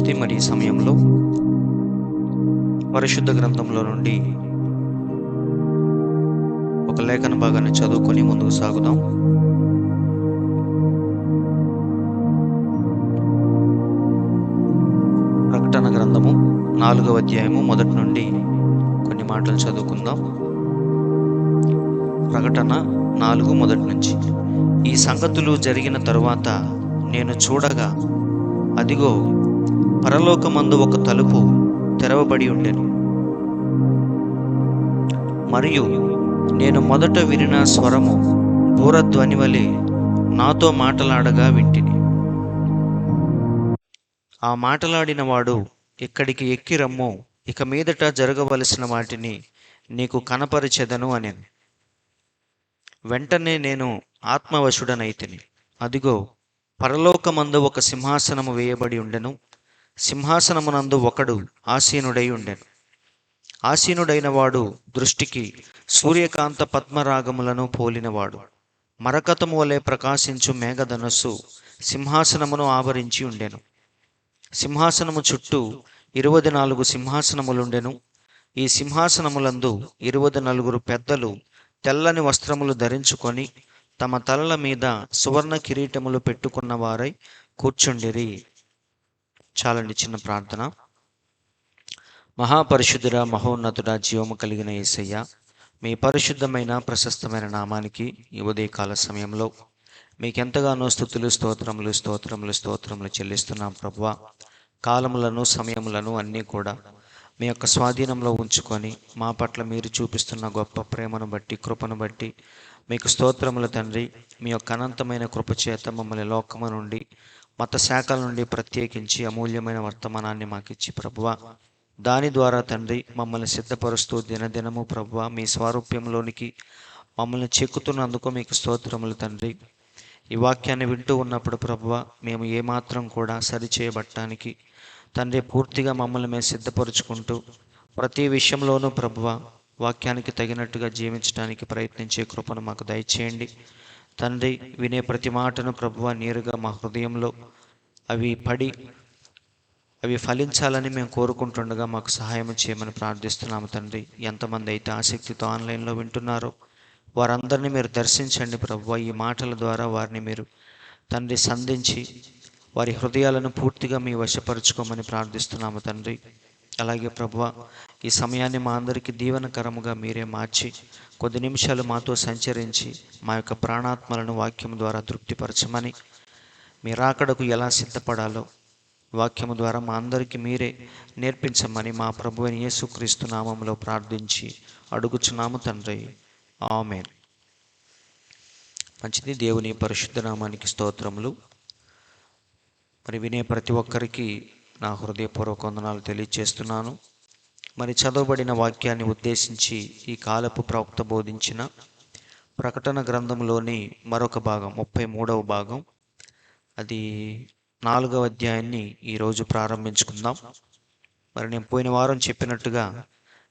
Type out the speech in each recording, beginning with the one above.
మంచిది. మరి ఈ సమయంలో పరిశుద్ధ గ్రంథంలో నుండి ఒక లేఖన భాగాన్ని చదువుకొని ముందుకు సాగుదాం. ప్రకటన గ్రంథము 4వ అధ్యాయము మొదటి నుండి కొన్ని మాటలు చదువుకుందాం. ప్రకటన 4 మొదటి నుంచి. ఈ సంగతులు జరిగిన తరువాత నేను చూడగా, అదిగో, పరలోకమందు ఒక తలుపు తెరవబడి ఉండెను. మరియు నేను మొదట వినిన స్వరము బూరధ్వని వలె నాతో మాటలాడగా వింటిని. ఆ మాటలాడిన వాడు, ఇక్కడికి ఎక్కి రమ్ము, ఇక మీదట జరగవలసిన వాటిని నీకు కనపరిచెదను అనెను. వెంటనే నేను ఆత్మవశుడనైతిని. అదిగో, పరలోకమందు ఒక సింహాసనము వేయబడి ఉండెను. సింహాసనమునందు ఒకడు ఆసీనుడై ఉండెను. ఆసీనుడైన వాడు దృష్టికి సూర్యకాంత పద్మరాగములను పోలినవాడు. మరకతము వలె ప్రకాశించు మేఘధనస్సు సింహాసనమును ఆవరించి ఉండెను. సింహాసనము చుట్టూ 24 సింహాసనములుండెను. ఈ సింహాసనములందు 24 పెద్దలు తెల్లని వస్త్రములు ధరించుకొని తమ తలల మీద సువర్ణ కిరీటములు పెట్టుకున్న వారై కూర్చుండిరి. చాలండి, చిన్న ప్రార్థన. మహాపరిశుద్ధుడా, మహోన్నతుడా, జీవము కలిగిన యేసయ్య, మీ పరిశుద్ధమైన ప్రశస్తమైన నామానికి ఈ ఉదయకాల సమయంలో మీకెంతగానో స్తుతులు, స్తోత్రములు చెల్లిస్తున్నాం ప్రభువా. కాలములను, సమయములను అన్నీ కూడా మీ యొక్క స్వాధీనంలో ఉంచుకొని మా పట్ల మీరు చూపిస్తున్న గొప్ప ప్రేమను బట్టి, కృపను బట్టి మీకు స్తోత్రములు తండ్రి. మీ యొక్క అనంతమైన కృపచేత మమ్మల్ని లోకము నుండి, మత శాఖల నుండి ప్రత్యేకించి అమూల్యమైన వర్తమానాన్ని మాకిచ్చి ప్రభువా, దాని ద్వారా తండ్రి మమ్మల్ని సిద్ధపరుస్తూ దినదినము ప్రభువా మీ స్వారూప్యంలోనికి మమ్మల్ని చెక్కుతున్నందుకు మీకు స్తోత్రములు తండ్రి. ఈ వాక్యాన్ని వింటూ ఉన్నప్పుడు ప్రభువా, మేము ఏమాత్రం కూడా సరిచేయబట్టడానికి తండ్రి పూర్తిగా మమ్మల్ని మేము సిద్ధపరుచుకుంటూ ప్రతి విషయంలోనూ ప్రభువా వాక్యానికి తగినట్టుగా జీవించడానికి ప్రయత్నించే కృపను మాకు దయచేయండి తండ్రి. వినే ప్రతి మాటను ప్రభువా నేరుగా మా హృదయంలో అవి ఫలించాలని మేము కోరుకుంటుండగా మాకు సహాయం చేయమని ప్రార్థిస్తున్నాము తండ్రి. ఎంతమంది అయితే ఆసక్తితో ఆన్లైన్లో వింటున్నారో వారందరినీ మీరు దర్శించండి ప్రభువా. ఈ మాటల ద్వారా వారిని మీరు తండ్రి సంధించి వారి హృదయాలను పూర్తిగా మీ వశపరుచుకోమని ప్రార్థిస్తున్నాము తండ్రి. అలాగే ప్రభువా, ఈ సమయాన్ని మా అందరికీ దీవెనకరముగా మీరే మార్చి కొద్ది నిమిషాలు మాతో సంచరించి మా యొక్క ప్రాణాత్మలను వాక్యం ద్వారా తృప్తిపరచమని, మీ రాకడకు ఎలా సిద్ధపడాలో వాక్యము ద్వారా మా అందరికీ మీరే నేర్పించమని మా ప్రభువైన యేసుక్రీస్తు నామములో ప్రార్థించి అడుగుచున్నాము తండ్రి. ఆమేన్. మంచిది. దేవుని పరిశుద్ధ నామానికి స్తోత్రములు. మరి వినే ప్రతి ఒక్కరికి నా హృదయపూర్వక వందనాలు తెలియజేస్తున్నాను. మరి చదవబడిన వాక్యాన్ని ఉద్దేశించి ఈ కాలపు ప్రవక్త బోధించిన ప్రకటన గ్రంథంలోని మరొక భాగం, 33వ భాగం, అది 4వ అధ్యాయాన్ని ఈరోజు ప్రారంభించుకుందాం. మరి నేను పోయిన వారం చెప్పినట్టుగా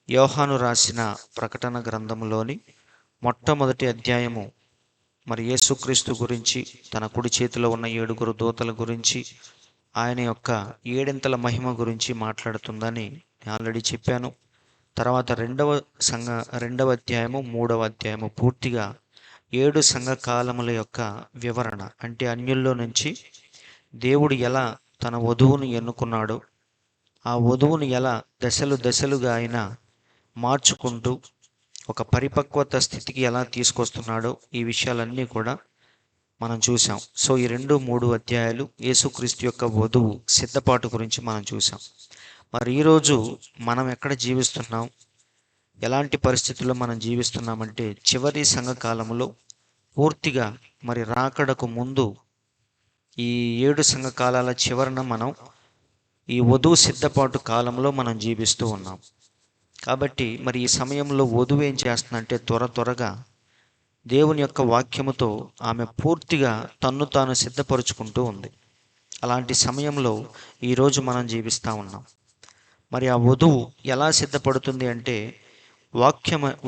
యోహాను రాసిన ప్రకటన గ్రంథంలోని మొట్టమొదటి అధ్యాయము మరి యేసుక్రీస్తు గురించి, తన కుడి చేతిలో ఉన్న 7 దూతల గురించి, ఆయన యొక్క 7 మహిమ గురించి మాట్లాడుతుందని ఆల్రెడీ చెప్పాను. తర్వాత రెండవ అధ్యాయము, 3వ అధ్యాయము పూర్తిగా 7 సంఘకాలముల యొక్క వివరణ. అంటే అన్యుల్లో నుంచి దేవుడు ఎలా తన వధువును ఎన్నుకున్నాడో, ఆ వధువును ఎలా దశలుగా ఆయన మార్చుకుంటూ ఒక పరిపక్వత స్థితికి ఎలా తీసుకొస్తున్నాడో, ఈ విషయాలన్నీ కూడా మనం చూసాం. సో ఈ 2-3 అధ్యాయాలు యేసుక్రీస్తు యొక్క వధువు సిద్ధపాటు గురించి మనం చూసాం. మరి ఈరోజు మనం ఎక్కడ జీవిస్తున్నాం, ఎలాంటి పరిస్థితుల్లో మనం జీవిస్తున్నామంటే చివరి సంఘకాలంలో పూర్తిగా మరి రాకడకు ముందు ఈ 7 సంఘకాలాల చివరన మనం ఈ వధువు సిద్ధపాటు కాలంలో మనం జీవిస్తూ ఉన్నాం. కాబట్టి మరి ఈ సమయంలో వధువు ఏం చేస్తుందంటే త్వరగా దేవుని యొక్క వాక్యముతో ఆమె పూర్తిగా తన్ను తాను సిద్ధపరుచుకుంటూ ఉంది. అలాంటి సమయంలో ఈరోజు మనం జీవిస్తూ ఉన్నాం. మరి ఆ వధువు ఎలా సిద్ధపడుతుంది అంటే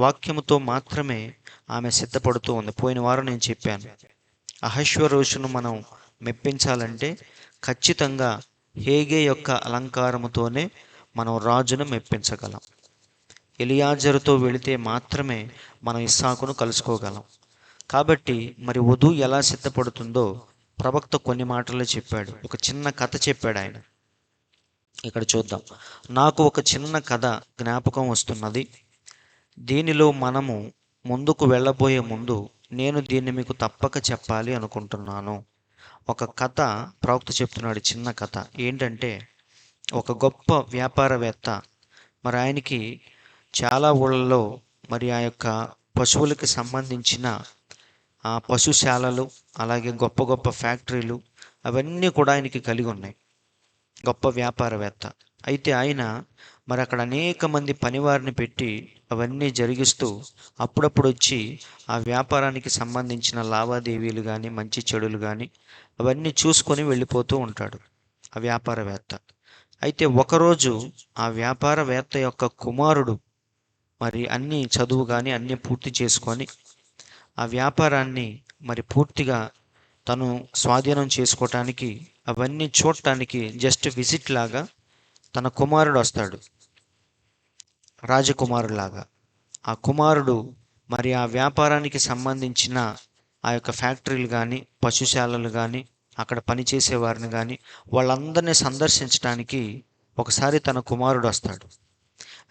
వాక్యముతో మాత్రమే ఆమె సిద్ధపడుతూ ఉంది. పోయిన వారం నేను చెప్పాను, అహశ్వరోషును మనం మెప్పించాలంటే ఖచ్చితంగా హేగే యొక్క అలంకారముతోనే మనం రాజును మెప్పించగలం. ఎలియాజరుతో వెళితే మాత్రమే మనం ఇస్సాకును కలుసుకోగలం. కాబట్టి మరి వధువు ఎలా సిద్ధపడుతుందో ప్రవక్త కొన్ని మాటల్లో చెప్పాడు. ఒక చిన్న కథ చెప్పాడు ఆయన. ఇక్కడ చూద్దాం. నాకు ఒక చిన్న కథ జ్ఞాపకం వస్తున్నది. దీనిలో మనము ముందుకు వెళ్ళబోయే ముందు నేను దీన్ని మీకు తప్పక చెప్పాలి అనుకుంటున్నాను. ఒక కథ ప్రవక్త చెప్తున్నాడు, చిన్న కథ. ఏంటంటే, ఒక గొప్ప వ్యాపారవేత్త, మరి ఆయనకి చాలా ఊళ్ళలో మరి ఆ యొక్క పశువులకి సంబంధించిన ఆ పశుశాలలు, అలాగే గొప్ప గొప్ప ఫ్యాక్టరీలు అవన్నీ కూడా ఆయనకి కలిగి ఉన్నాయి. గొప్ప వ్యాపారవేత్త. అయితే ఆయన మరి అక్కడ అనేక మంది పనివారిని పెట్టి అవన్నీ జరిగిస్తూ అప్పుడప్పుడు వచ్చి ఆ వ్యాపారానికి సంబంధించిన లావాదేవీలు కానీ మంచి చెడులు కానీ అవన్నీ చూసుకొని వెళ్ళిపోతూ ఉంటాడు ఆ వ్యాపారవేత్త. అయితే ఒకరోజు ఆ వ్యాపారవేత్త యొక్క కుమారుడు మరి అన్ని చదువు కానీ అన్నీ పూర్తి చేసుకొని ఆ వ్యాపారాన్ని మరి పూర్తిగా తను స్వాధీనం చేసుకోవటానికి, అవన్నీ చూడటానికి జస్ట్ విజిట్ లాగా తన కుమారుడు వస్తాడు, రాజకుమారులాగా. ఆ కుమారుడు మరి ఆ వ్యాపారానికి సంబంధించిన ఆ యొక్క ఫ్యాక్టరీలు కానీ పశుశాలలు కానీ అక్కడ పనిచేసే వారిని కానీ వాళ్ళందరినీ సందర్శించడానికి ఒకసారి తన కుమారుడు వస్తాడు.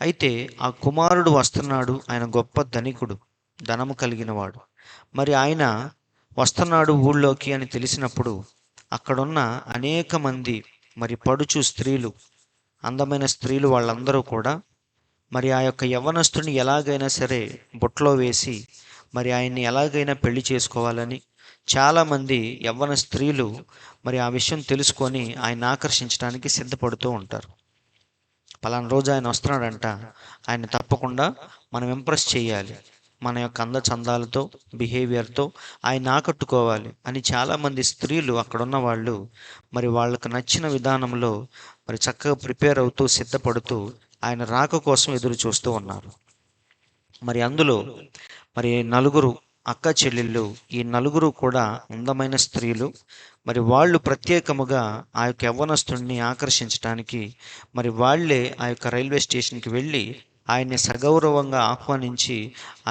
అయితే ఆ కుమారుడు వస్తున్నాడు, ఆయన గొప్ప ధనికుడు, ధనము కలిగిన వాడు. మరి ఆయన వస్తున్నాడు ఊళ్ళోకి అని తెలిసినప్పుడు అక్కడున్న అనేక మంది మరి పడుచు స్త్రీలు, అందమైన స్త్రీలు, వాళ్ళందరూ కూడా మరి ఆ యొక్క యవ్వనస్తుని ఎలాగైనా సరే బుట్టలో వేసి మరి ఆయన్ని ఎలాగైనా పెళ్లి చేసుకోవాలని చాలామంది యవ్వన స్త్రీలు మరి ఆ విషయం తెలుసుకొని ఆయన ఆకర్షించడానికి సిద్ధపడుతూ ఉంటారు. పలానా రోజు ఆయన వస్తున్నాడంట, ఆయన తప్పకుండా మనం ఇంప్రెస్ చేయాలి, మన యొక్క అందచందాలతో బిహేవియర్తో ఆయన ఆకట్టుకోవాలి అని చాలామంది స్త్రీలు అక్కడున్న వాళ్ళు మరి వాళ్ళకు నచ్చిన విధానంలో మరి చక్కగా ప్రిపేర్ అవుతూ సిద్ధపడుతూ ఆయన రాక కోసం ఎదురు చూస్తూ ఉన్నారు. మరి అందులో మరి నలుగురు అక్క చెల్లెళ్ళు, ఈ నలుగురు కూడా అందమైన స్త్రీలు. మరి వాళ్ళు ప్రత్యేకముగా ఆ యొక్క యవ్వనస్తుడిని ఆకర్షించడానికి మరి వాళ్ళే ఆ యొక్క రైల్వే స్టేషన్కి వెళ్ళి ఆయన్ని సగౌరవంగా ఆహ్వానించి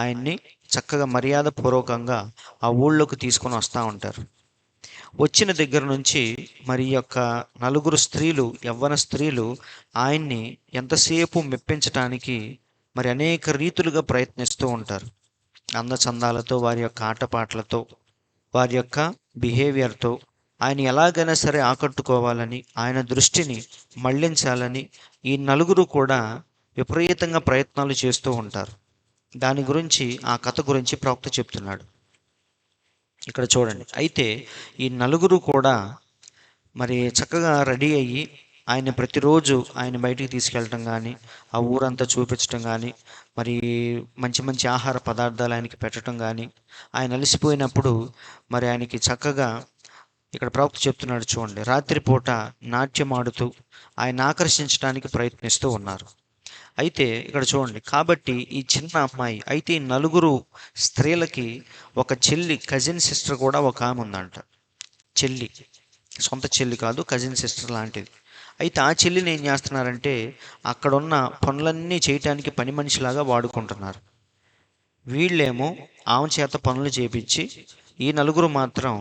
ఆయన్ని చక్కగా మర్యాదపూర్వకంగా ఆ ఊళ్ళోకి తీసుకొని వస్తూ ఉంటారు. వచ్చిన దగ్గర నుంచి మరి యొక్క నలుగురు స్త్రీలు, యవ్వన స్త్రీలు ఆయన్ని ఎంతసేపు మెప్పించటానికి మరి అనేక రీతులుగా ప్రయత్నిస్తూ ఉంటారు. అందచందాలతో, వారి యొక్క ఆటపాటలతో, వారి యొక్క బిహేవియర్తో ఆయన ఎలాగైనా సరే ఆకట్టుకోవాలని, ఆయన దృష్టిని మళ్లించాలని ఈ నలుగురు కూడా విపరీతంగా ప్రయత్నాలు చేస్తూ ఉంటారు. దాని గురించి, ఆ కథ గురించి ప్రవక్త చెప్తున్నాడు. ఇక్కడ చూడండి. అయితే ఈ నలుగురు కూడా మరి చక్కగా రెడీ అయ్యి ఆయన ప్రతిరోజు ఆయన బయటికి తీసుకెళ్ళటం కానీ, ఆ ఊరంతా చూపించటం కానీ, మరి మంచి మంచి ఆహార పదార్థాలు ఆయనకి పెట్టడం కానీ, ఆయన అలసిపోయినప్పుడు మరి ఆయనకి చక్కగా, ఇక్కడ ప్రవక్త చెప్తున్నాడు చూడండి, రాత్రిపూట నాట్యం ఆడుతూ ఆయన ఆకర్షించడానికి ప్రయత్నిస్తూ ఉన్నారు. అయితే ఇక్కడ చూడండి, కాబట్టి ఈ చిన్న అమ్మాయి, అయితే ఈ నలుగురు స్త్రీలకి ఒక చెల్లి, కజిన్ సిస్టర్ కూడా ఒక ఆమె ఉందంట. చెల్లి, సొంత చెల్లి కాదు, కజిన్ సిస్టర్ లాంటిది. అయితే ఆ చెల్లిని ఏం చేస్తున్నారంటే అక్కడున్న పనులన్నీ చేయటానికి పని మనిషిలాగా వాడుకుంటున్నారు. వీళ్ళేమో ఆమె చేత పనులు చేపించి ఈ నలుగురు మాత్రం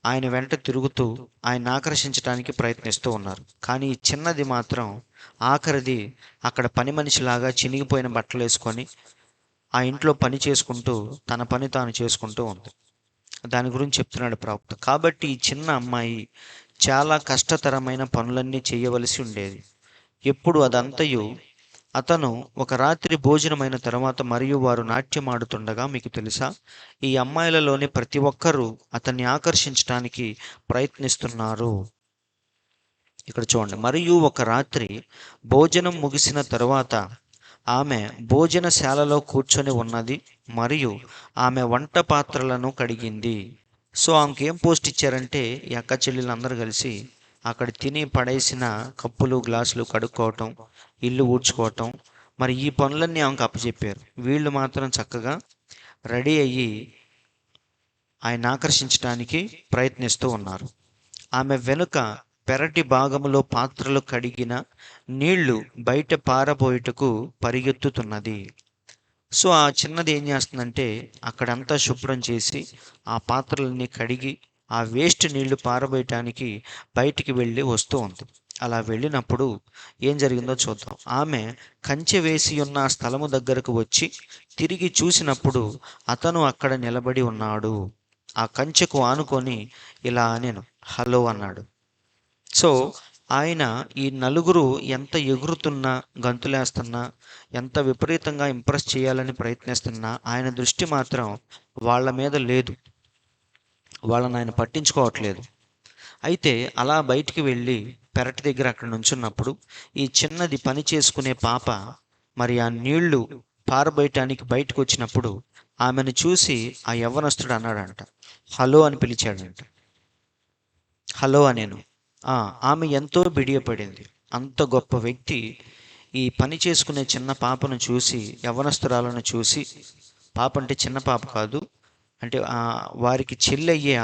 ఆయన వెంట తిరుగుతూ ఆయన ఆకర్షించడానికి ప్రయత్నిస్తూ ఉన్నారు. కానీ ఈ చిన్నది మాత్రం, ఆఖరిది, అక్కడ పని మనిషిలాగా చినిగిపోయిన బట్టలు వేసుకొని ఆ ఇంట్లో పని చేసుకుంటూ తన పని తాను చేసుకుంటూ ఉంది. దాని గురించి చెప్తున్నాడు ప్రవక్త. కాబట్టి ఈ చిన్న అమ్మాయి చాలా కష్టతరమైన పనులన్నీ చేయవలసి ఉండేది. ఎప్పుడు అదంతయు అతను ఒక రాత్రి భోజనమైన తర్వాత మరియు వారు నాట్యమాడుతుండగా, మీకు తెలుసా, ఈ అమ్మాయిలలోని ప్రతి ఒక్కరూ అతన్ని ఆకర్షించడానికి ప్రయత్నిస్తున్నారు. ఇక్కడ చూడండి, మరియు ఒక రాత్రి భోజనం ముగిసిన తరువాత ఆమె భోజనశాలలో కూర్చొని ఉన్నది మరియు ఆమె వంట పాత్రలను కడిగింది. సో ఆమెకి ఏం పోస్ట్ ఇచ్చారంటే, ఈ అక్క చెల్లెలందరూ కలిసి అక్కడ తిని పడేసిన కప్పులు గ్లాసులు కడుక్కోవటం, ఇల్లు ఊడ్చుకోవటం, మరి ఈ పనులన్నీ ఆమెకు అప్పచెప్పారు. వీళ్ళు మాత్రం చక్కగా రెడీ అయ్యి ఆయన ఆకర్షించడానికి ప్రయత్నిస్తూ ఉన్నారు. ఆమె వెనుక పెరటి భాగములో పాత్రలు కడిగిన నీళ్లు బయట పారబోయుటకు పరిగెత్తుతున్నది. సో ఆ చిన్నది ఏం చేస్తుందంటే అక్కడంతా శుభ్రం చేసి ఆ పాత్రలన్నీ కడిగి ఆ వేస్ట్ నీళ్లు పారబోయటానికి బయటికి వెళ్ళి వస్తూ ఉంది. అలా వెళ్ళినప్పుడు ఏం జరిగిందో చూద్దాం. ఆమె కంచె వేసి ఉన్న ఆ స్థలము దగ్గరకు వచ్చి తిరిగి చూసినప్పుడు అతను అక్కడ నిలబడి ఉన్నాడు. ఆ కంచెకు ఆనుకొని ఇలా నేను హలో అన్నాడు. సో ఆయన ఈ నలుగురు ఎంత ఎగురుతున్నా, గంతులేస్తున్నా, ఎంత విపరీతంగా ఇంప్రెస్ చేయాలని ప్రయత్నిస్తున్నా ఆయన దృష్టి మాత్రం వాళ్ళ మీద లేదు. వాళ్ళని ఆయన పట్టించుకోవట్లేదు. అయితే అలా బయటికి వెళ్ళి పెరటి దగ్గర అక్కడ నుంచున్నప్పుడు ఈ చిన్నది పని చేసుకునే పాప మరి ఆ నీళ్లు పారబోయటానికి బయటకు వచ్చినప్పుడు ఆమెను చూసి ఆ యవ్వనస్తుడు అన్నాడంట, హలో అని పిలిచాడంట. హలో అనేను. ఆమె ఎంతో బిడియపడింది. అంత గొప్ప వ్యక్తి ఈ పని చేసుకునే చిన్న పాపను చూసి, యవ్వనస్తురాలను చూసి, పాప అంటే చిన్న పాప కాదు, అంటే వారికి చెల్లయ్యే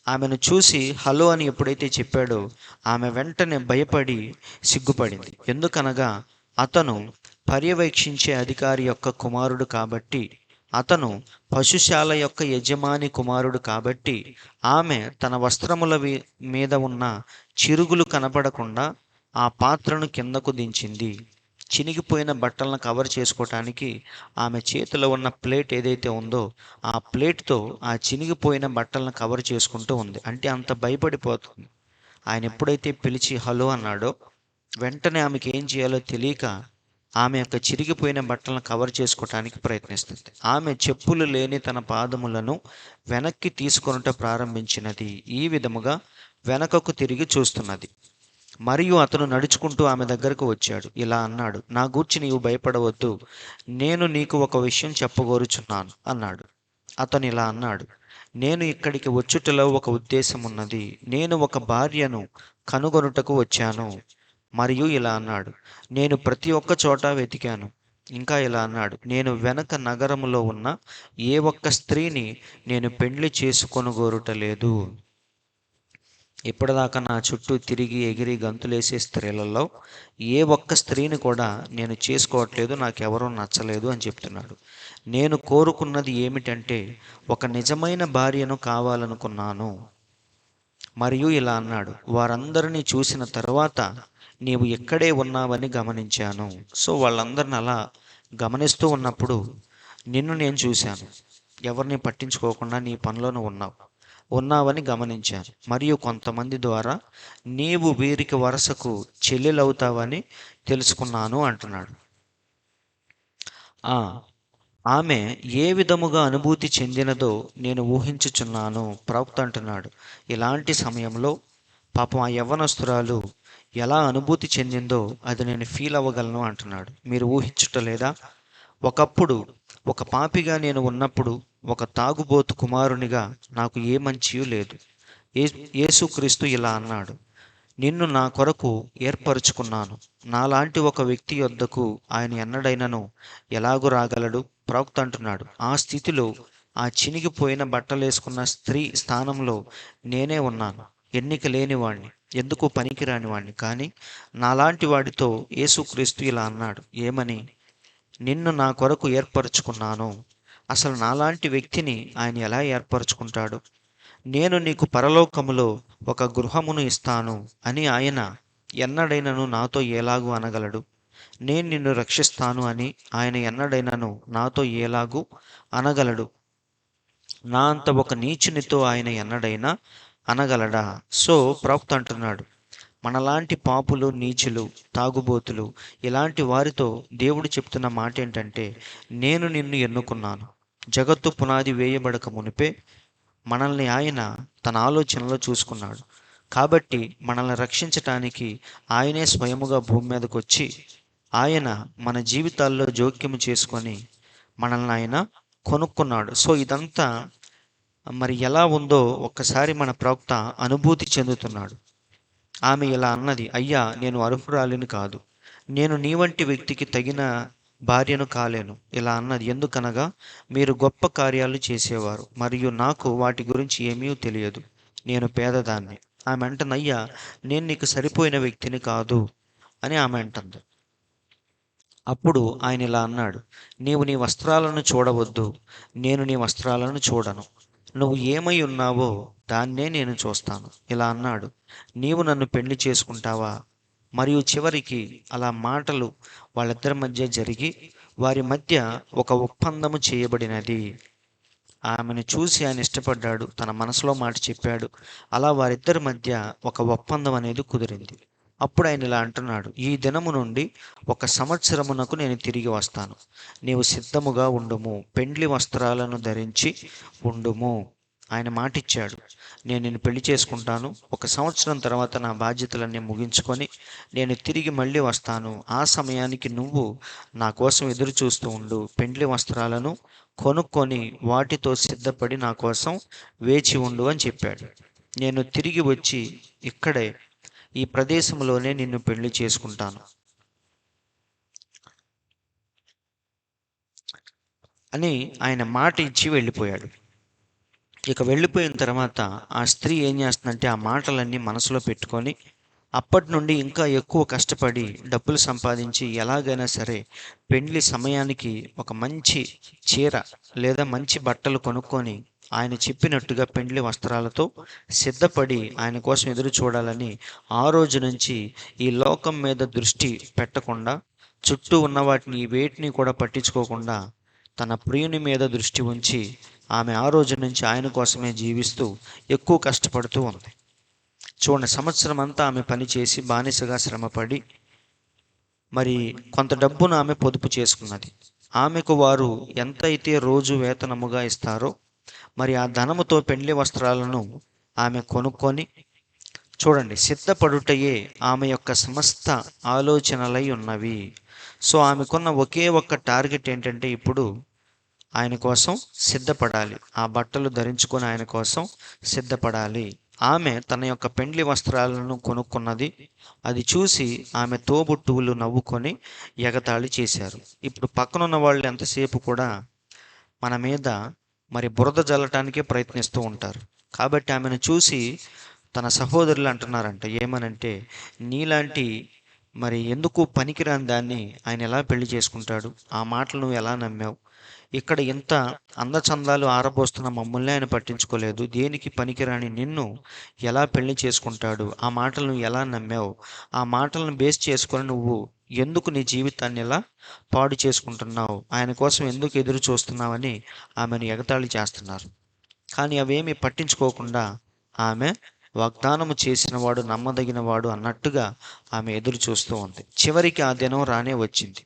ఆమెను చూసి హలో అని ఎప్పుడైతే చెప్పాడో ఆమె వెంటనే భయపడి సిగ్గుపడింది. ఎందుకనగా అతను పర్యవేక్షించే అధికారి యొక్క కుమారుడు కాబట్టి, అతను పశుశాల యొక్క యజమాని కుమారుడు కాబట్టి ఆమె తన వస్త్రముల మీద ఉన్న చిరుగులు కనపడకుండా ఆ పాత్రను కిందకు దించింది. చినిగిపోయిన బట్టలను కవర్ చేసుకోవటానికి ఆమె చేతిలో ఉన్న ప్లేట్ ఏదైతే ఉందో ఆ ప్లేట్తో ఆ చినిగిపోయిన బట్టలను కవర్ చేసుకుంటూ ఉంది. అంటే అంత భయపడిపోతుంది. ఆయన ఎప్పుడైతే పిలిచి హలో అన్నాడో వెంటనే ఆమెకి ఏం చేయాలో తెలియక ఆమె యొక్క చిరిగిపోయిన బట్టలను కవర్ చేసుకోవటానికి ప్రయత్నిస్తుంది. ఆమె చెప్పులు లేని తన పాదములను వెనక్కి తీసుకొనుట ప్రారంభించినది. ఈ విధముగా వెనకకు తిరిగి చూస్తున్నది. మరియు అతను నడుచుకుంటూ ఆమె దగ్గరకు వచ్చాడు. ఇలా అన్నాడు, నా గూర్చి నీవు భయపడవద్దు, నేను నీకు ఒక విషయం చెప్పగోరుచున్నాను అన్నాడు. అతను ఇలా అన్నాడు, నేను ఇక్కడికి వచ్చుటలో ఒక ఉద్దేశం ఉన్నది. నేను ఒక భార్యను కనుగొనుటకు వచ్చాను. మరియు ఇలా అన్నాడు, నేను ప్రతి ఒక్క చోట వెతికాను. ఇంకా ఇలా అన్నాడు, నేను వెనక నగరములో ఉన్న ఏ ఒక్క స్త్రీని నేను పెండ్లి చేసుకొనుగోరుటలేదు. ఇప్పటిదాకా నా చుట్టూ తిరిగి ఎగిరి గంతులేసే స్త్రీలలో ఏ ఒక్క స్త్రీని కూడా నేను చేసుకోవట్లేదు, నాకెవరూ నచ్చలేదు అని చెప్తున్నాడు. నేను కోరుకున్నది ఏమిటంటే ఒక నిజమైన భార్యను కావాలనుకున్నాను. మరియు ఇలా అన్నాడు, వారందరినీ చూసిన తర్వాత నీవు ఎక్కడే ఉన్నావని గమనించాను. సో వాళ్ళందరిని అలా గమనిస్తూ ఉన్నప్పుడు నిన్ను నేను చూశాను. ఎవరిని పట్టించుకోకుండా నీ పనిలోనే ఉన్నావని గమనించాను. మరియు కొంతమంది ద్వారా నీవు వీరికి వరుసకు చెల్లెలవుతావని తెలుసుకున్నాను అంటున్నాడు. ఆమె ఏ విధముగా అనుభూతి చెందినదో నేను ఊహించుచున్నాను. ప్రవక్త అంటున్నాడు, ఇలాంటి సమయంలో పాపం ఆ యవ్వనస్తురాలు ఎలా అనుభూతి చెందిందో అది నేను ఫీల్ అవ్వగలను అంటున్నాడు. మీరు ఊహించుటలేదా? ఒకప్పుడు ఒక పాపిగా నేను ఉన్నప్పుడు, ఒక తాగుబోతు కుమారునిగా నాకు ఏ మంచియూ లేదు. యేసుక్రీస్తు ఇలా అన్నాడు, నిన్ను నా కొరకు ఏర్పరచుకున్నాను. నాలాంటి ఒక వ్యక్తి యొద్దకు ఆయన ఎన్నడైనను ఎలాగూ రాగలడు? ప్రవక్త అంటున్నాడు, ఆ స్థితిలో ఆ చినిగిపోయిన బట్టలేసుకున్న స్త్రీ స్థానంలో నేనే ఉన్నాను. ఎన్నిక లేనివాణ్ణి, ఎందుకు పనికిరాని వాణ్ణి. కానీ నాలాంటి వాడితో యేసుక్రీస్తు ఇలా అన్నాడు, ఏమని? నిన్ను నా కొరకు ఏర్పరచుకున్నాను. అసలు నాలాంటి వ్యక్తిని ఆయన ఎలా ఏర్పరచుకుంటాడు? నేను నీకు పరలోకములో ఒక గృహమును ఇస్తాను అని ఆయన ఎన్నడైనను నాతో ఎలాగూ అనగలడు? నేను నిన్ను రక్షిస్తాను అని ఆయన ఎన్నడైనను నాతో ఎలాగూ అనగలడు? నా అంత ఒక నీచునితో ఆయన ఎన్నడైనా అనగలడా? సో ప్రవక్త అంటున్నాడు, మనలాంటి పాపులు, నీచులు, తాగుబోతులు ఇలాంటి వారితో దేవుడు చెప్తున్న మాట ఏంటంటే, నేను నిన్ను ఎన్నుకున్నాను. జగత్తు పునాది వేయబడక మునిపే మనల్ని ఆయన తన ఆలోచనలో చూసుకున్నాడు. కాబట్టి మనల్ని రక్షించటానికి ఆయనే స్వయముగా భూమి మీదకి వచ్చి ఆయన మన జీవితాల్లో జోక్యము చేసుకొని మనల్ని ఆయన కొనుక్కున్నాడు. సో ఇదంతా మరి ఎలా ఉందో ఒక్కసారి మన ప్రవక్త అనుభూతి చెందుతున్నాడు. ఆమె ఇలా అన్నది, అయ్యా నేను అర్హురాలిని కాదు, నేను నీ వంటి వ్యక్తికి తగిన భార్యను కాలేను. ఇలా అన్నది, ఎందుకనగా మీరు గొప్ప కార్యాలు చేసేవారు మరియు నాకు వాటి గురించి ఏమీ తెలియదు. నేను పేదదాన్ని. ఆమె అంటుంది, అయ్యా నేను నీకు సరిపోయిన వ్యక్తిని కాదు అని ఆమె అంటుంది. అప్పుడు ఆయన ఇలా అన్నాడు, నీవు నీ వస్త్రాలను చూడవద్దు, నేను నీ వస్త్రాలను చూడను. నువ్వు ఏమై ఉన్నావో దాన్నే నేను చూస్తాను. ఇలా అన్నాడు, నీవు నన్ను పెళ్లి చేసుకుంటావా? మరియు చివరికి అలా మాటలు వాళ్ళిద్దరి మధ్య జరిగి వారి మధ్య ఒక ఒప్పందము చేయబడినది. ఆమెను చూసి ఆయన ఇష్టపడ్డాడు, తన మనసులో మాట చెప్పాడు. అలా వారిద్దరి మధ్య ఒక ఒప్పందం అనేది కుదిరింది. అప్పుడు ఆయన ఇలా అంటున్నాడు, ఈ దినము నుండి 1 సంవత్సరమునకు నేను తిరిగి వస్తాను. నీవు సిద్ధముగా ఉండుము, పెండ్లి వస్త్రాలను ధరించి ఉండుము. ఆయన మాటిచ్చాడు, నేను నిన్ను పెళ్లి చేసుకుంటాను. 1 సంవత్సరం తర్వాత నా బాధ్యతలన్నీ ముగించుకొని నేను తిరిగి మళ్ళీ వస్తాను. ఆ సమయానికి నువ్వు నా కోసం ఎదురు చూస్తూ ఉండు. పెండ్లి వస్త్రాలను కొనుక్కొని వాటితో సిద్ధపడి నా కోసం వేచి ఉండు అని చెప్పాడు. నేను తిరిగి వచ్చి ఇక్కడే ఈ ప్రదేశంలోనే నిన్ను పెళ్లి చేసుకుంటాను అని ఆయన మాట ఇచ్చి వెళ్ళిపోయాడు. ఇక వెళ్ళిపోయిన తర్వాత ఆ స్త్రీ ఏం చేస్తుందంటే ఆ మాటలన్నీ మనసులో పెట్టుకొని అప్పటి నుండి ఇంకా ఎక్కువ కష్టపడి డబ్బులు సంపాదించి ఎలాగైనా సరే పెండ్లి సమయానికి ఒక మంచి చీర లేదా మంచి బట్టలు కొనుక్కొని ఆయన చెప్పినట్టుగా పెండ్లి వస్త్రాలతో సిద్ధపడి ఆయన కోసం ఎదురు చూడాలని ఆ రోజు నుంచి ఈ లోకం మీద దృష్టి పెట్టకుండా, చుట్టూ ఉన్న వాటిని వేటిని కూడా పట్టించుకోకుండా తన ప్రియుని మీద దృష్టి ఉంచి ఆమె ఆ రోజు నుంచి ఆయన కోసమే జీవిస్తూ ఎక్కువ కష్టపడుతూ ఉంది. చూడండి, సంవత్సరం అంతా ఆమె పనిచేసి బానిసగా శ్రమపడి మరి కొంత డబ్బును ఆమె పొదుపు చేసుకున్నది. ఆమెకు వారు ఎంతైతే రోజు వేతనముగా ఇస్తారో మరి ఆ ధనముతో పెండ్లి వస్త్రాలను ఆమె కొనుక్కొని, చూడండి, సిద్ధపడుటయే ఆమె యొక్క సమస్త ఆలోచనలై ఉన్నవి. సో ఆమెకున్న ఒకే ఒక్క టార్గెట్ ఏంటంటే ఇప్పుడు ఆయన కోసం సిద్ధపడాలి, ఆ బట్టలు ధరించుకొని ఆయన కోసం సిద్ధపడాలి. ఆమె తన యొక్క పెండ్లి వస్త్రాలను కొనుక్కున్నది. అది చూసి ఆమె తోబుట్టువులు నవ్వుకొని ఎగతాళి చేశారు. ఇప్పుడు పక్కనున్న వాళ్ళు ఎంతసేపు కూడా మన మీద మరి బురద జల్లటానికే ప్రయత్నిస్తూ ఉంటారు. కాబట్టి ఆమెను చూసి తన సహోదరులు అంటున్నారంట, ఏమనంటే, నీలాంటి మరి ఎందుకు పనికిరాని దాన్ని ఆయన ఎలా పెళ్లి చేసుకుంటాడు? ఆ మాటలు నువ్వు ఎలా నమ్మావు? ఇక్కడ ఇంత అందచందాలు ఆరబోస్తున్న మమ్మల్ని ఆయన పట్టించుకోలేదు, దేనికి పనికిరాని నిన్ను ఎలా పెళ్లి చేసుకుంటాడు? ఆ మాటలను ఎలా నమ్మావు? ఆ మాటలను బేస్ చేసుకొని నువ్వు ఎందుకు నీ జీవితాన్ని ఎలా పాడు చేసుకుంటున్నావు? ఆయన కోసం ఎందుకు ఎదురు చూస్తున్నావని ఆమెను ఎగతాళి చేస్తున్నారు. కానీ అవేమీ పట్టించుకోకుండా ఆమె వాగ్దానము చేసినవాడు నమ్మదగినవాడు అన్నట్టుగా ఆమె ఎదురు చూస్తూ ఉంది. చివరికి ఆ దినం రానే వచ్చింది.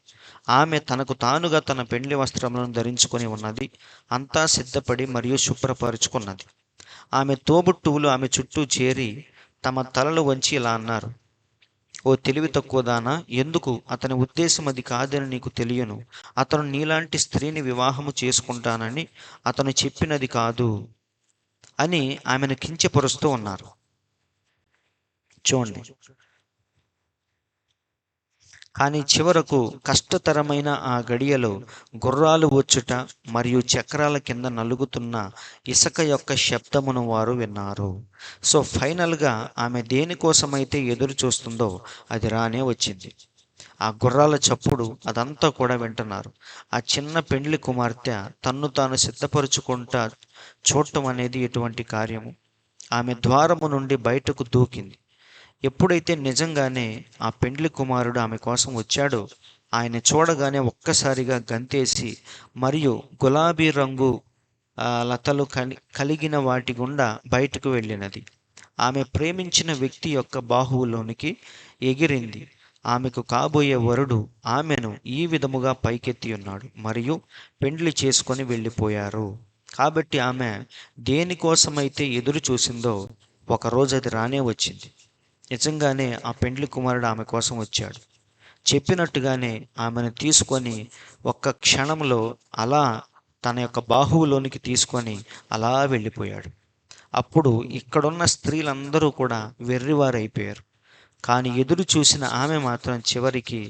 ఆమె తనకు తానుగా తన పెండ్లి వస్త్రములను ధరించుకొని ఉన్నది. అంతా సిద్ధపడి మరియు శుభ్రపరుచుకున్నది. ఆమె తోబుట్టువులు ఆమె చుట్టూ చేరి తమ తలలు వంచి ఇలా అన్నారు, ఓ తెలివి తక్కువ దానా, ఎందుకు? అతని ఉద్దేశం అది కాదని నీకు తెలియను. అతను నీలాంటి స్త్రీని వివాహము చేసుకుంటానని అతను చెప్పినది కాదు అని ఆమెను కించపరుస్తూ ఉన్నారు. చూడండి, కానీ చివరకు కష్టతరమైన ఆ గడియలో గుర్రాలు వచ్చుట మరియు చక్రాల కింద నలుగుతున్న ఇసుక యొక్క శబ్దమును వారు విన్నారు. సో ఫైనల్గా ఆమె దేనికోసమైతే ఎదురు చూస్తుందో అది రానే వచ్చింది. ఆ గుర్రాల చప్పుడు అదంతా కూడా వింటున్నారు. ఆ చిన్న పెండ్లి కుమార్తె తన్ను తాను సిద్ధపరుచుకుంటా చూడటం అనేది ఎటువంటి కార్యము? ఆమె ద్వారము నుండి బయటకు దూకింది. ఎప్పుడైతే నిజంగానే ఆ పెండ్లి కుమారుడు ఆమె కోసం వచ్చాడో ఆయన చూడగానే ఒక్కసారిగా గంతేసి మరియు గులాబీ రంగు లతలు కలిగిన వాటి గుండా బయటకు వెళ్ళినది. ఆమె ప్రేమించిన వ్యక్తి యొక్క బాహువులోనికి ఎగిరింది. ఆమెకు కాబోయే వరుడు ఆమెను ఈ విధముగా పైకెత్తి ఉన్నాడు మరియు పెండ్లి చేసుకొని వెళ్ళిపోయారు. కాబట్టి ఆమె దేనికోసమైతే ఎదురు చూసిందో ఒకరోజు అది రానే వచ్చింది. నిజంగానే ఆ పెండ్లి కుమారుడు ఆమె కోసం వచ్చాడు. చెప్పినట్టుగానే ఆమెను తీసుకొని ఒక్క క్షణంలో అలా తన యొక్క బాహువులోనికి తీసుకొని అలా వెళ్ళిపోయాడు. అప్పుడు ఇక్కడున్న స్త్రీలందరూ కూడా వెర్రివారైపోయారు. కానీ ఎదురు చూసిన ఆమె మాత్రం చివరికి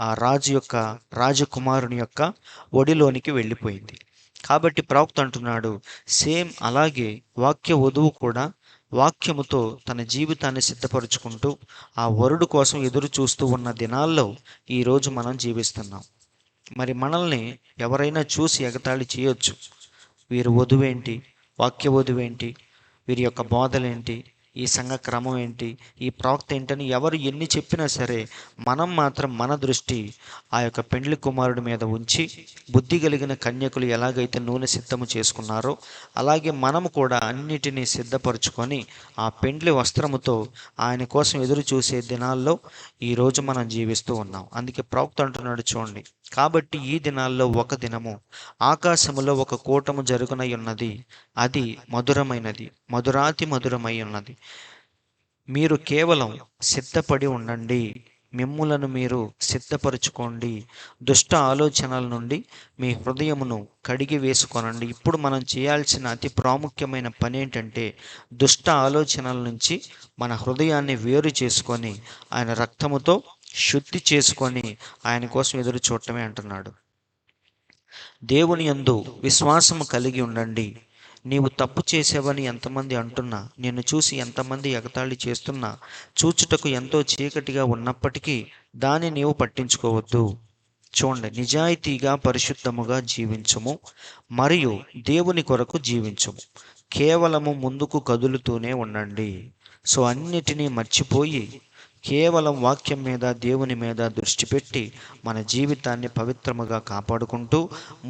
ఆ రాజకుమారుని యొక్క ఒడిలోనికి వెళ్ళిపోయింది. కాబట్టి ప్రవక్త అంటున్నాడు, సేమ్ అలాగే వాక్య వధువు కూడా వాక్యముతో తన జీవితాన్ని సిద్ధపరుచుకుంటూ ఆ వరుడు కోసం ఎదురు చూస్తూ ఉన్న దినాల్లో ఈరోజు మనం జీవిస్తున్నాం. మరి మనల్ని ఎవరైనా చూసి ఎగతాళి చేయొచ్చు. వీరు వధువేంటి, వాక్య వధువేంటి, వీరి యొక్క బోధలేంటి, ఈ సంఘ క్రమం ఏంటి, ఈ ప్రవక్త ఏంటని ఎవరు ఎన్ని చెప్పినా సరే మనం మాత్రం మన దృష్టి ఆ యొక్క పెండ్లి కుమారుడి మీద ఉంచి, బుద్ధి కలిగిన కన్యకులు ఎలాగైతే నూనె సిద్ధము చేసుకున్నారో అలాగే మనము కూడా అన్నిటినీ సిద్ధపరచుకొని ఆ పెండ్లి వస్త్రముతో ఆయన కోసం ఎదురు చూసే దినాల్లో ఈరోజు మనం జీవిస్తూ ఉన్నాం. అందుకే ప్రవక్త అంటున్నాడు చూడండి, కాబట్టి ఈ దినాల్లో ఒక దినము ఆకాశములో ఒక కూటము జరుగునై ఉన్నది, అది మధురమైనది, మధురాతి మధురమై ఉన్నది. మీరు కేవలం సిద్ధపడి ఉండండి, మిమ్ములను మీరు సిద్ధపరచుకోండి, దుష్ట ఆలోచనల నుండి మీ హృదయమును కడిగి వేసుకొనండి. ఇప్పుడు మనం చేయాల్సిన అతి ప్రాముఖ్యమైన పని ఏంటంటే దుష్ట ఆలోచనల నుంచి మన హృదయాన్ని వేరు చేసుకొని ఆయన రక్తముతో శుద్ధి చేసుకొని ఆయన కోసం ఎదురు చూడటమే అంటున్నాడు. దేవుని యందు విశ్వాసము కలిగి ఉండండి. నీవు తప్పు చేసావని ఎంతమంది అంటున్నా, నిన్ను చూసి ఎంతమంది ఎగతాళి చేస్తున్నా, చూచుటకు ఎంతో చీకటిగా ఉన్నప్పటికీ దాన్ని నీవు పట్టించుకోవద్దు. చూడండి, నిజాయితీగా పరిశుద్ధముగా జీవించుము మరియు దేవుని కొరకు జీవించుము. కేవలము ముందుకు కదులుతూనే ఉండండి. సో అన్నిటినీ మర్చిపోయి కేవలం వాక్యం మీద, దేవుని మీద దృష్టి పెట్టి మన జీవితాన్ని పవిత్రముగా కాపాడుకుంటూ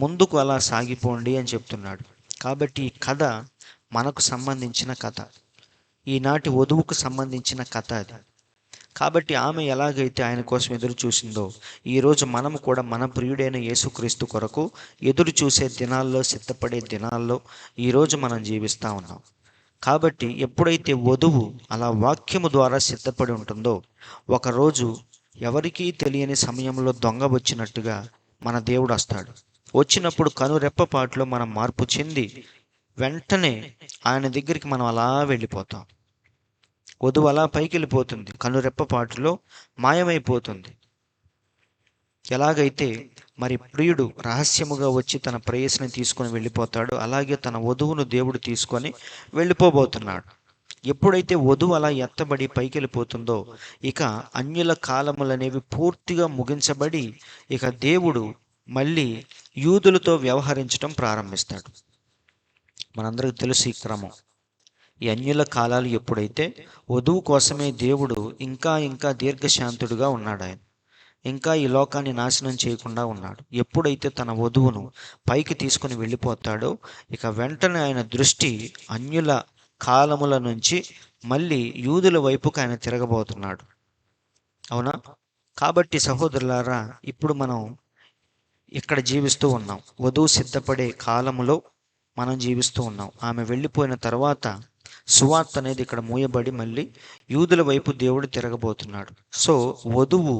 ముందుకు అలా సాగిపోండి అని చెప్తున్నాడు. కాబట్టి ఈ కథ మనకు సంబంధించిన కథ, ఈనాటి వధువుకు సంబంధించిన కథ అది. కాబట్టి ఆమె ఎలాగైతే ఆయన కోసం ఎదురు చూసిందో ఈరోజు మనము కూడా మన ప్రియుడైన యేసుక్రీస్తు కొరకు ఎదురు చూసే దినాల్లో, సిద్ధపడే దినాల్లో ఈరోజు మనం జీవిస్తూ ఉన్నాం. కాబట్టి ఎప్పుడైతే వధువు అలా వాక్యము ద్వారా సిద్ధపడి ఉంటుందో, ఒకరోజు ఎవరికీ తెలియని సమయంలో దొంగ వచ్చినట్టుగా మన దేవుడు వస్తాడు. వచ్చినప్పుడు కనురెప్పపాటులో మనం మార్పు చెంది వెంటనే ఆయన దగ్గరికి మనం అలా వెళ్ళిపోతాం. వధువు అలా పైకి వెళ్ళిపోతుంది, కనురెప్పపాటులో మాయమైపోతుంది. ఎలాగైతే మరి ప్రియుడు రహస్యముగా వచ్చి తన ప్రేయస్ని తీసుకొని వెళ్ళిపోతాడు, అలాగే తన వధువును దేవుడు తీసుకొని వెళ్ళిపోబోతున్నాడు. ఎప్పుడైతే వధువు అలా ఎత్తబడి పైకి వెళ్ళిపోతుందో ఇక అన్యుల కాలములనేవి పూర్తిగా ముగించబడి ఇక దేవుడు మళ్ళీ యూదులతో వ్యవహరించడం ప్రారంభిస్తాడు. మనందరికీ తెలుసు ఈ క్రమం. ఈ అన్యుల కాలాలు ఎప్పుడైతే వధువు కోసమే దేవుడు ఇంకా ఇంకా దీర్ఘశాంతుడుగా ఉన్నాడు. ఆయన ఇంకా ఈ లోకాన్ని నాశనం చేయకుండా ఉన్నాడు. ఎప్పుడైతే తన వధువును పైకి తీసుకుని వెళ్ళిపోతాడో ఇక వెంటనే ఆయన దృష్టి అన్యుల కాలముల నుంచి మళ్ళీ యూదుల వైపుకు ఆయన తిరగబోతున్నాడు. అవునా? కాబట్టి సహోదరులారా, ఇప్పుడు మనం ఇక్కడ జీవిస్తూ ఉన్నాం. వధువు సిద్ధపడే కాలములో మనం జీవిస్తూ ఉన్నాం. ఆమె వెళ్ళిపోయిన తర్వాత సువార్త అనేది ఇక్కడ మూయబడి మళ్ళీ యూదుల వైపు దేవుడు తిరగబోతున్నాడు. సో వధువు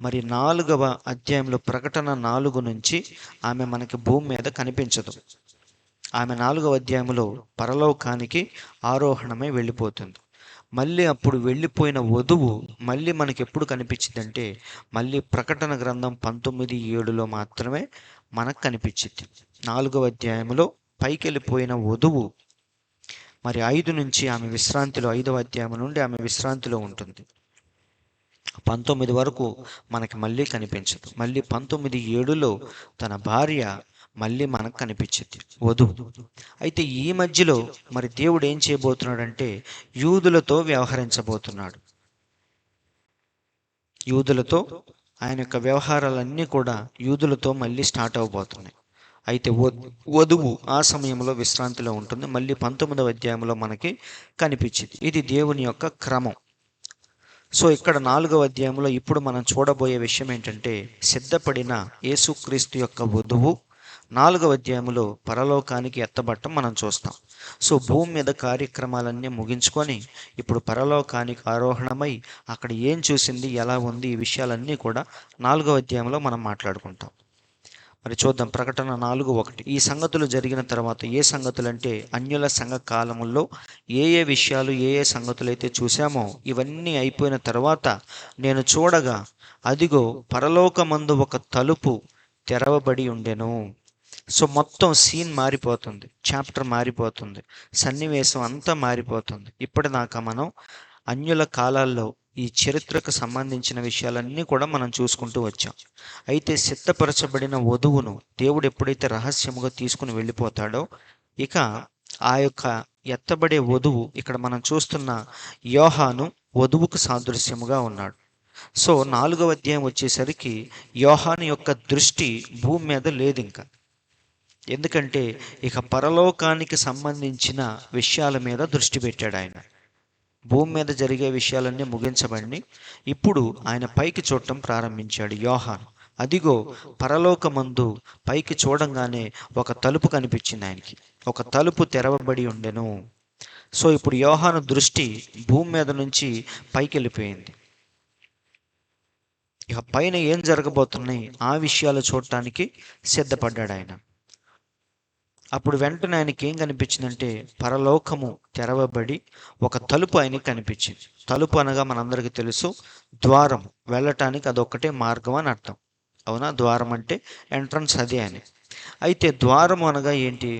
మరి 4వ అధ్యాయంలో ప్రకటన 4 నుంచి ఆమె మనకి భూమి మీద కనిపించదు. ఆమె 4వ అధ్యాయంలో పరలోకానికి ఆరోహణమై వెళ్ళిపోతుంది. మళ్ళీ అప్పుడు వెళ్ళిపోయిన వధువు మళ్ళీ మనకి ఎప్పుడు కనిపించిందంటే మళ్ళీ ప్రకటన గ్రంథం 19:7లో మాత్రమే మనకు కనిపించింది. 4వ అధ్యాయంలో పైకి వెళ్ళిపోయిన వధువు మరి 5 నుంచి ఆమె విశ్రాంతిలో, 5వ అధ్యాయం నుండి ఆమె విశ్రాంతిలో ఉంటుంది. 19 వరకు మనకి మళ్ళీ కనిపించదు. మళ్ళీ 19:7లో తన భార్య మళ్ళీ మనకు కనిపించింది, వధువు. అయితే ఈ మధ్యలో మరి దేవుడు ఏం చేయబోతున్నాడంటే యూదులతో వ్యవహరించబోతున్నాడు. యూదులతో ఆయన యొక్క వ్యవహారాలన్నీ కూడా యూదులతో మళ్ళీ స్టార్ట్ అవబోతున్నాయి. అయితే వధువు ఆ సమయంలో విశ్రాంతిలో ఉంటుంది. మళ్ళీ 19వ అధ్యాయంలో మనకి కనిపించింది. ఇది దేవుని యొక్క క్రమం. సో ఇక్కడ 4వ అధ్యాయంలో ఇప్పుడు మనం చూడబోయే విషయం ఏంటంటే సిద్ధపడిన యేసుక్రీస్తు యొక్క వధువు 4వ అధ్యాయంలో పరలోకానికి ఎత్తబడటం మనం చూస్తాం. సో భూమి మీద కార్యక్రమాలన్నీ ముగించుకొని ఇప్పుడు పరలోకానికి ఆరోహణమై అక్కడ ఏం చూసింది, ఎలా ఉంది, ఈ విషయాలన్నీ కూడా 4వ అధ్యాయంలో మనం మాట్లాడుకుంటాం. మరి చూద్దాం. ప్రకటన 4:1. ఈ సంగతులు జరిగిన తర్వాత, ఏ సంగతులు అంటే అన్యుల సంఘ కాలముల్లో ఏ ఏ విషయాలు, ఏ ఏ సంగతులైతే చూసామో ఇవన్నీ అయిపోయిన తర్వాత నేను చూడగా అదిగో పరలోకమందు ఒక తలుపు తెరవబడి ఉండెను. సో మొత్తం సీన్ మారిపోతుంది, చాప్టర్ మారిపోతుంది, సన్నివేశం అంతా మారిపోతుంది. ఇప్పటిదాకా మనం అన్యుల కాలాల్లో ఈ చరిత్రకు సంబంధించిన విషయాలన్నీ కూడా మనం చూసుకుంటూ వచ్చాం. అయితే సిద్ధపరచబడిన వధువును దేవుడు ఎప్పుడైతే రహస్యముగా తీసుకుని వెళ్ళిపోతాడో, ఇక ఆ యొక్క ఎత్తబడే వధువు, ఇక్కడ మనం చూస్తున్న యోహాను వధువుకు సాదృశ్యముగా ఉన్నాడు. సో 4వ అధ్యాయం వచ్చేసరికి యోహాను యొక్క దృష్టి భూమి మీద లేదు ఇంకా. ఎందుకంటే ఇక పరలోకానికి సంబంధించిన విషయాల మీద దృష్టి పెట్టాడు ఆయన. భూమి మీద జరిగే విషయాలన్నీ ముగించబడి ఇప్పుడు ఆయన పైకి చూడటం ప్రారంభించాడు యోహాను. అదిగో పరలోకమందు పైకి చూడంగానే ఒక తలుపు కనిపించింది ఆయనకి. ఒక తలుపు తెరవబడి ఉండెను. సో ఇప్పుడు యోహాను దృష్టి భూమి మీద నుంచి పైకి వెళ్ళిపోయింది. ఇక పైన ఏం జరగబోతున్నాయి ఆ విషయాలు చూడటానికి సిద్ధపడ్డాడు ఆయన. అప్పుడు వెంటనే ఆయనకి ఏం కనిపించిందంటే పరలోకము తెరవబడి ఒక తలుపు ఆయనకి కనిపించింది. తలుపు అనగా మనందరికీ తెలుసు, ద్వారం, వెళ్ళటానికి అదొక్కటే మార్గం అని అర్థం. అవునా? ద్వారం అంటే ఎంట్రన్స్, అదే అని. అయితే ద్వారము అనగా ఏంటి?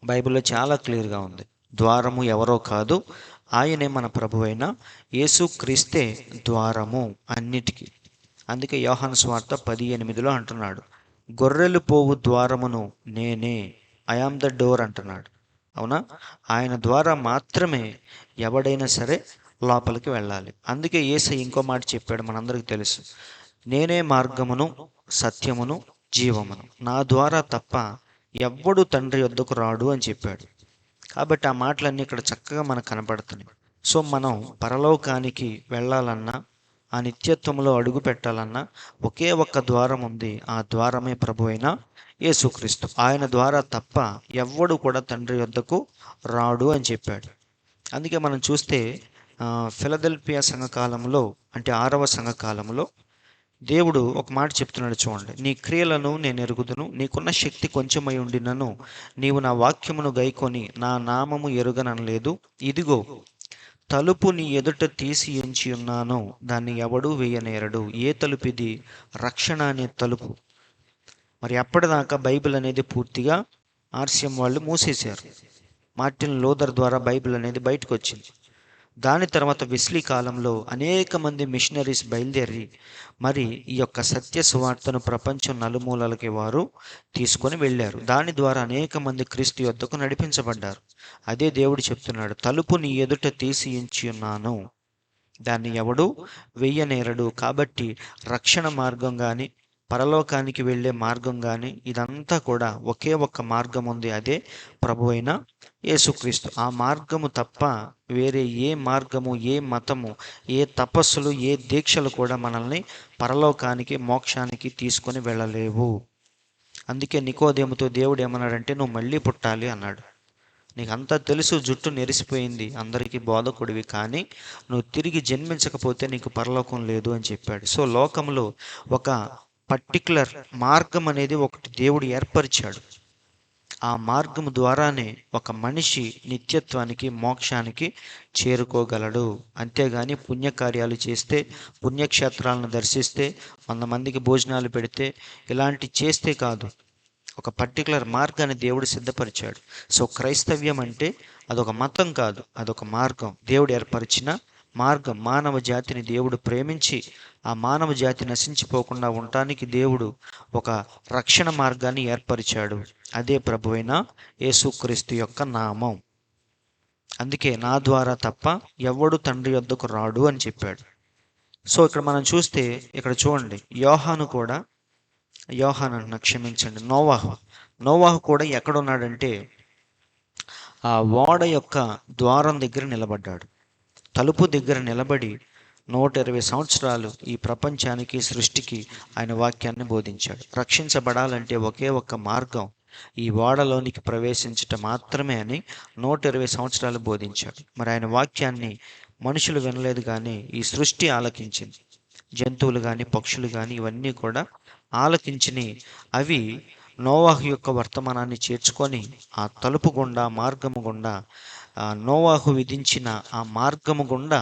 బైబిల్లో చాలా క్లియర్గా ఉంది. ద్వారము ఎవరో కాదు, ఆయనే మన ప్రభువైన యేసుక్రీస్తే ద్వారము అన్నిటికీ. అందుకే యోహాను సువార్త 10:8 అంటున్నాడు, గొర్రెలు పోవు ద్వారమును నేనే, ఐ ఆమ్ ద డోర్ అంటున్నాడు. అవునా? ఆయన ద్వారా మాత్రమే ఎవడైనా సరే లోపలికి వెళ్ళాలి. అందుకే యేసయ్య ఇంకో మాట చెప్పాడు, మనందరికీ తెలుసు, నేనే మార్గమును సత్యమును జీవమును, నా ద్వారా తప్ప ఎవ్వడు తండ్రి యొద్దకు రాడు అని చెప్పాడు. కాబట్టి ఆ మాటలన్నీ ఇక్కడ చక్కగా మనకు కనపడుతున్నాయి. సో మనం పరలోకానికి వెళ్ళాలన్నా, ఆ నిత్యత్వంలో అడుగు పెట్టాలన్నా ఒకే ఒక్క ద్వారం ఉంది. ఆ ద్వారమే ప్రభు అయిన యేసుక్రీస్తు. ఆయన ద్వారా తప్ప ఎవ్వడు కూడా తండ్రి యొద్దకు రాడు అని చెప్పాడు. అందుకే మనం చూస్తే ఫిలదెల్ఫియా సంఘకాలంలో, అంటే 6వ సంఘకాలంలో దేవుడు ఒక మాట చెప్తున్నాడు చూడండి, నీ క్రియలను నేను ఎరుగుదును, నీకున్న శక్తి కొంచెమై ఉండినను నీవు నా వాక్యమును గైకొని నా నామము ఎరుగననలేదు. ఇదిగో తలుపు నీ ఎదుట తీసి ఎంచి ఉన్నాను, దాన్ని ఎవడూ వేయనేరడు. ఏ తలుపు ఇది? రక్షణ అనే తలుపు. మరి అప్పటిదాకా బైబిల్ అనేది పూర్తిగా ఆర్సిఎం వాళ్ళు మూసేశారు. మార్టిన్ లూథర్ ద్వారా బైబిల్ అనేది బయటకు వచ్చింది. దాని తర్వాత వెస్లీ కాలంలో అనేక మంది మిషనరీస్ బయలుదేరి మరి ఈ యొక్క సత్య సువార్తను ప్రపంచం నలుమూలలకి వారు తీసుకొని వెళ్ళారు. దాని ద్వారా అనేక మంది క్రీస్తు యొద్దకు నడిపించబడ్డారు. అదే దేవుడు చెప్తున్నాడు, తలుపు నీ ఎదుట తీసి ఉంచి ఉన్నాను, దాన్ని ఎవడు వెయ్యనేరడు. కాబట్టి రక్షణ మార్గం కానీ, పరలోకానికి వెళ్ళే మార్గం కానీ, ఇదంతా కూడా ఒకే ఒక్క మార్గం ఉంది, అదే ప్రభు అయిన యేసుక్రీస్తు. ఆ మార్గము తప్ప వేరే ఏ మార్గము, ఏ మతము, ఏ తపస్సులు, ఏ దీక్షలు కూడా మనల్ని పరలోకానికి, మోక్షానికి తీసుకొని వెళ్ళలేవు. అందుకే నికోదేముతో దేవుడు ఏమన్నాడంటే, నువ్వు మళ్ళీ పుట్టాలి అన్నాడు. నీకు అంతా తెలుసు, జుట్టు నెరిసిపోయింది, అందరికీ బోధకుడివి, కానీ నువ్వు తిరిగి జన్మించకపోతే నీకు పరలోకం లేదు అని చెప్పాడు. సో లోకంలో ఒక పర్టికులర్ మార్గం అనేది ఒకటి దేవుడు ఏర్పరిచాడు. ఆ మార్గము ద్వారానే ఒక మనిషి నిత్యత్వానికి, మోక్షానికి చేరుకోగలడు. అంతేగాని పుణ్యకార్యాలు చేస్తే, పుణ్యక్షేత్రాలను దర్శిస్తే, 100 మందికి భోజనాలు పెడితే, ఇలాంటి చేస్తే కాదు. ఒక పర్టికులర్ మార్గాన్ని దేవుడు సిద్ధపరిచాడు. సో క్రైస్తవ్యం అంటే అదొక మతం కాదు, అదొక మార్గం, దేవుడు ఏర్పరిచిన మార్గం. మానవ జాతిని దేవుడు ప్రేమించి ఆ మానవ జాతి నశించిపోకుండా ఉండటానికి దేవుడు ఒక రక్షణ మార్గాన్ని ఏర్పరిచాడు. అదే ప్రభువైన యేసుక్రీస్తు యొక్క నామం. అందుకే నా ద్వారా తప్ప ఎవడు తండ్రి యొద్దకు రాడు అని చెప్పాడు. సో ఇక్కడ మనం చూస్తే, ఇక్కడ చూడండి, యోహాను క్షమించండి, నోవాహు కూడా ఎక్కడున్నాడంటే ఆ ఓడ యొక్క ద్వారం దగ్గర నిలబడ్డాడు. తలుపు దగ్గర నిలబడి 120 సంవత్సరాలు ఈ ప్రపంచానికి, సృష్టికి ఆయన వాక్యాన్ని బోధించాడు. రక్షించబడాలంటే ఒకే ఒక్క మార్గం ఈ ఓడలోనికి ప్రవేశించటం మాత్రమే అని 120 సంవత్సరాలు బోధించాడు. మరి ఆయన వాక్యాన్ని మనుషులు వినలేదు, కానీ ఈ సృష్టి ఆలకించింది. జంతువులు కానీ, పక్షులు కానీ, ఇవన్నీ కూడా ఆలకించిని. అవి నోవాహు యొక్క వర్తమానాన్ని చేర్చుకొని ఆ తలుపు గుండా, మార్గము గుండా, నోవాహు విధించిన ఆ మార్గము గుండా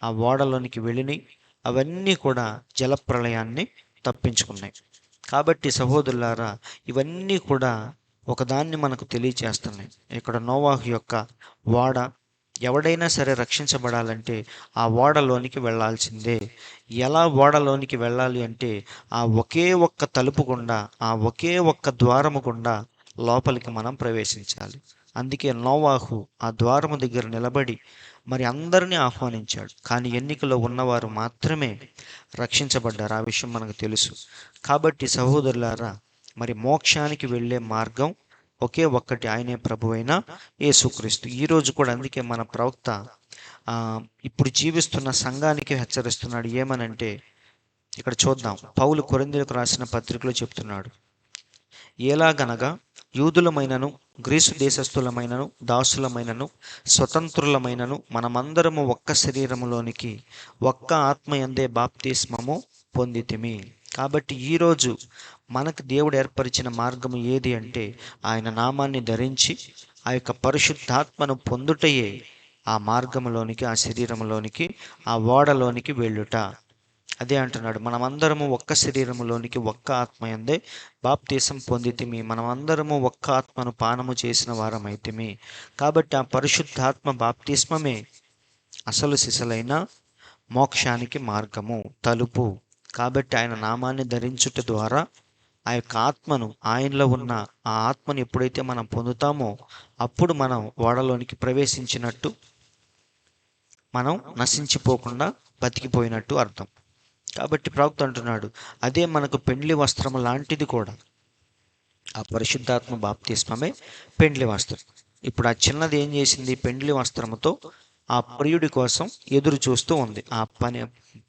ఆ ఓడలోనికి వెళ్ళినాయి. అవన్నీ కూడా జలప్రళయాన్ని తప్పించుకున్నాయి. కాబట్టి సహోదరులారా, ఇవన్నీ కూడా ఒకదాన్ని మనకు తెలియచేస్తున్నాయి. ఇక్కడ నోవాహు యొక్క ఓడ, ఎవడైనా సరే రక్షించబడాలంటే ఆ ఓడలోనికి వెళ్ళాల్సిందే. ఎలా ఓడలోనికి వెళ్ళాలి అంటే ఆ ఒకే ఒక్క తలుపు గుండా, ఆ ఒకే ఒక్క ద్వారము గుండా లోపలికి మనం ప్రవేశించాలి. అందుకే నోవాహు ఆ ద్వారము దగ్గర నిలబడి మరి అందరినీ ఆహ్వానించాడు. కానీ ఎన్నికలో ఉన్నవారు మాత్రమే రక్షించబడ్డారు. ఆ విషయం మనకు తెలుసు. కాబట్టి సహోదరులారా, మరి మోక్షానికి వెళ్ళే మార్గం ఒకే ఒక్కటి, ఆయనే ప్రభువైన యేసుక్రీస్తు. ఈరోజు కూడా అందుకే మన ప్రవక్త ఇప్పుడు జీవిస్తున్న సంఘానికి హెచ్చరిస్తున్నాడు. ఏమనంటే ఇక్కడ చూద్దాం, పౌలు కొరింథీయులకు రాసిన పత్రికలో చెప్తున్నాడు, ఎలాగనగా యూదులమైనను గ్రీసు దేశస్థులమైనను దాసులమైనను స్వతంత్రులమైనను మనమందరము ఒక్క శరీరములోనికి ఒక్క ఆత్మయందే బాప్తిస్మము పొందితిమి. కాబట్టి ఈరోజు మనకు దేవుడు ఏర్పరిచిన మార్గము ఏది అంటే ఆయన నామాన్ని ధరించి ఆ యొక్క పరిశుద్ధాత్మను పొందుటయే ఆ మార్గంలోనికి, ఆ శరీరంలోనికి, ఆ ఓడలోనికి వెళ్ళుట. అదే అంటున్నాడు, మనమందరము ఒక్క శరీరములోనికి ఒక్క ఆత్మయందే బాప్తీసం పొందితిమి, మనమందరము ఒక్క ఆత్మను పానము చేసిన వారమైతిమి. కాబట్టి ఆ పరిశుద్ధాత్మ బాప్తిస్మమే అసలు సిసలైన మోక్షానికి మార్గము, తలుపు. కాబట్టి ఆయన నామాన్ని ధరించుట ద్వారా ఆ యొక్క ఆత్మను, ఆయనలో ఉన్న ఆ ఆత్మను ఎప్పుడైతే మనం పొందుతామో అప్పుడు మనం ఓడలోనికి ప్రవేశించినట్టు, మనం నశించిపోకుండా బతికిపోయినట్టు అర్థం. కాబట్టి ప్రవక్త అంటున్నాడు, అదే మనకు పెండ్లి వస్త్రము లాంటిది కూడా. ఆ పరిశుద్ధాత్మ బాప్తిస్మమే పెండ్లి వస్త్రం. ఇప్పుడు ఆ చిన్నది ఏం చేసింది? పెండ్లి వస్త్రముతో ఆ ప్రియుడి కోసం ఎదురు చూస్తూ ఉంది, ఆ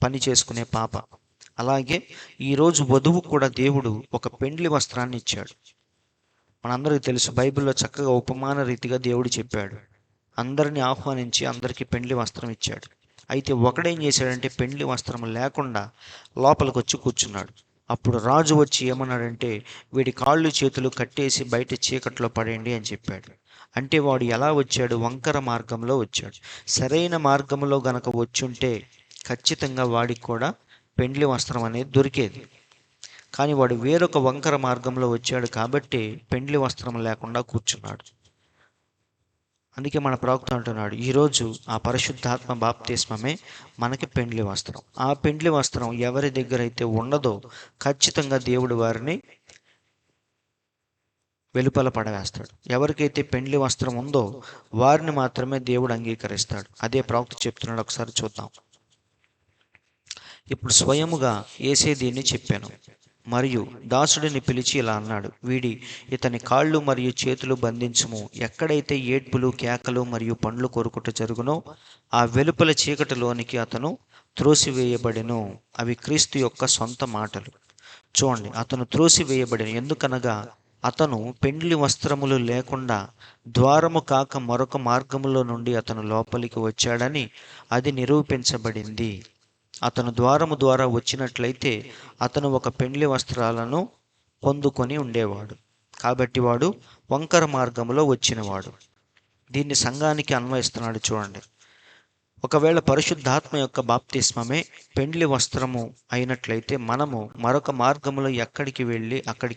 పని చేసుకునే పాప. అలాగే ఈరోజు వధువు కూడా దేవుడు ఒక పెండ్లి వస్త్రాన్ని ఇచ్చాడు. మనందరికీ తెలుసు, బైబిల్లో చక్కగా ఉపమాన రీతిగా దేవుడు చెప్పాడు. అందరిని ఆహ్వానించి అందరికీ పెండ్లి వస్త్రం ఇచ్చాడు. అయితే ఒకడేం చేశాడంటే పెండ్లి వస్త్రం లేకుండా లోపలికి వచ్చి కూర్చున్నాడు. అప్పుడు రాజు వచ్చి ఏమన్నాడంటే, వీడి కాళ్ళు చేతులు కట్టేసి బయట చీకట్లో పడేయండి అని చెప్పాడు. అంటే వాడు ఎలా వచ్చాడు? వంకర మార్గంలో వచ్చాడు. సరైన మార్గంలో గనక వచ్చుంటే ఖచ్చితంగా వాడికి కూడా పెండ్లి వస్త్రం అనేది దొరికేది. కానీ వాడు వేరొక వంకర మార్గంలో వచ్చాడు కాబట్టి పెండ్లి వస్త్రం లేకుండా కూర్చున్నాడు. అందుకే మన ప్రవక్త అంటున్నాడు, ఈరోజు ఆ పరిశుద్ధాత్మ బాప్తిస్మమే మనకి పెండ్లి వస్త్రం. ఆ పెండ్లి వస్త్రం ఎవరి దగ్గర అయితే ఉండదో ఖచ్చితంగా దేవుడు వారిని వెలుపల పడవేస్తాడు. ఎవరికైతే పెండ్లి వస్త్రం ఉందో వారిని మాత్రమే దేవుడు అంగీకరిస్తాడు. అదే ప్రవక్త చెప్తున్నాడు. ఒకసారి చూద్దాం. ఇప్పుడు స్వయముగా యేసే దీన్ని చెప్పాను, మరియు దాసుడిని పిలిచి ఇలా అన్నాడు, ఇతని కాళ్ళు మరియు చేతులు బంధించుము. ఎక్కడైతే ఏడ్పులు, కేకలు మరియు పండ్లు కొరుకుట జరుగునో ఆ వెలుపల చీకటిలోనికి అతను త్రోసివేయబడెను. అవి క్రీస్తు యొక్క సొంత మాటలు. చూడండి, అతను త్రోసివేయబడెను. ఎందుకనగా అతను పెండ్లి వస్త్రములు లేకుండా ద్వారము కాక మరొక మార్గములో నుండి అతను లోపలికి వచ్చాడని అది నిరూపించబడింది. అతను ద్వారము ద్వారా వచ్చినట్లయితే అతను ఒక పెండ్లి వస్త్రాలను పొందుకొని ఉండేవాడు. కాబట్టి వాడు వంకర మార్గంలో వచ్చినవాడు. దీన్ని సంఘానికి అన్వయిస్తున్నాడు. చూడండి, ఒకవేళ పరిశుద్ధాత్మ యొక్క బాప్తిస్మమే పెండ్లి వస్త్రము అయినట్లయితే మనము మరొక మార్గంలో అక్కడికి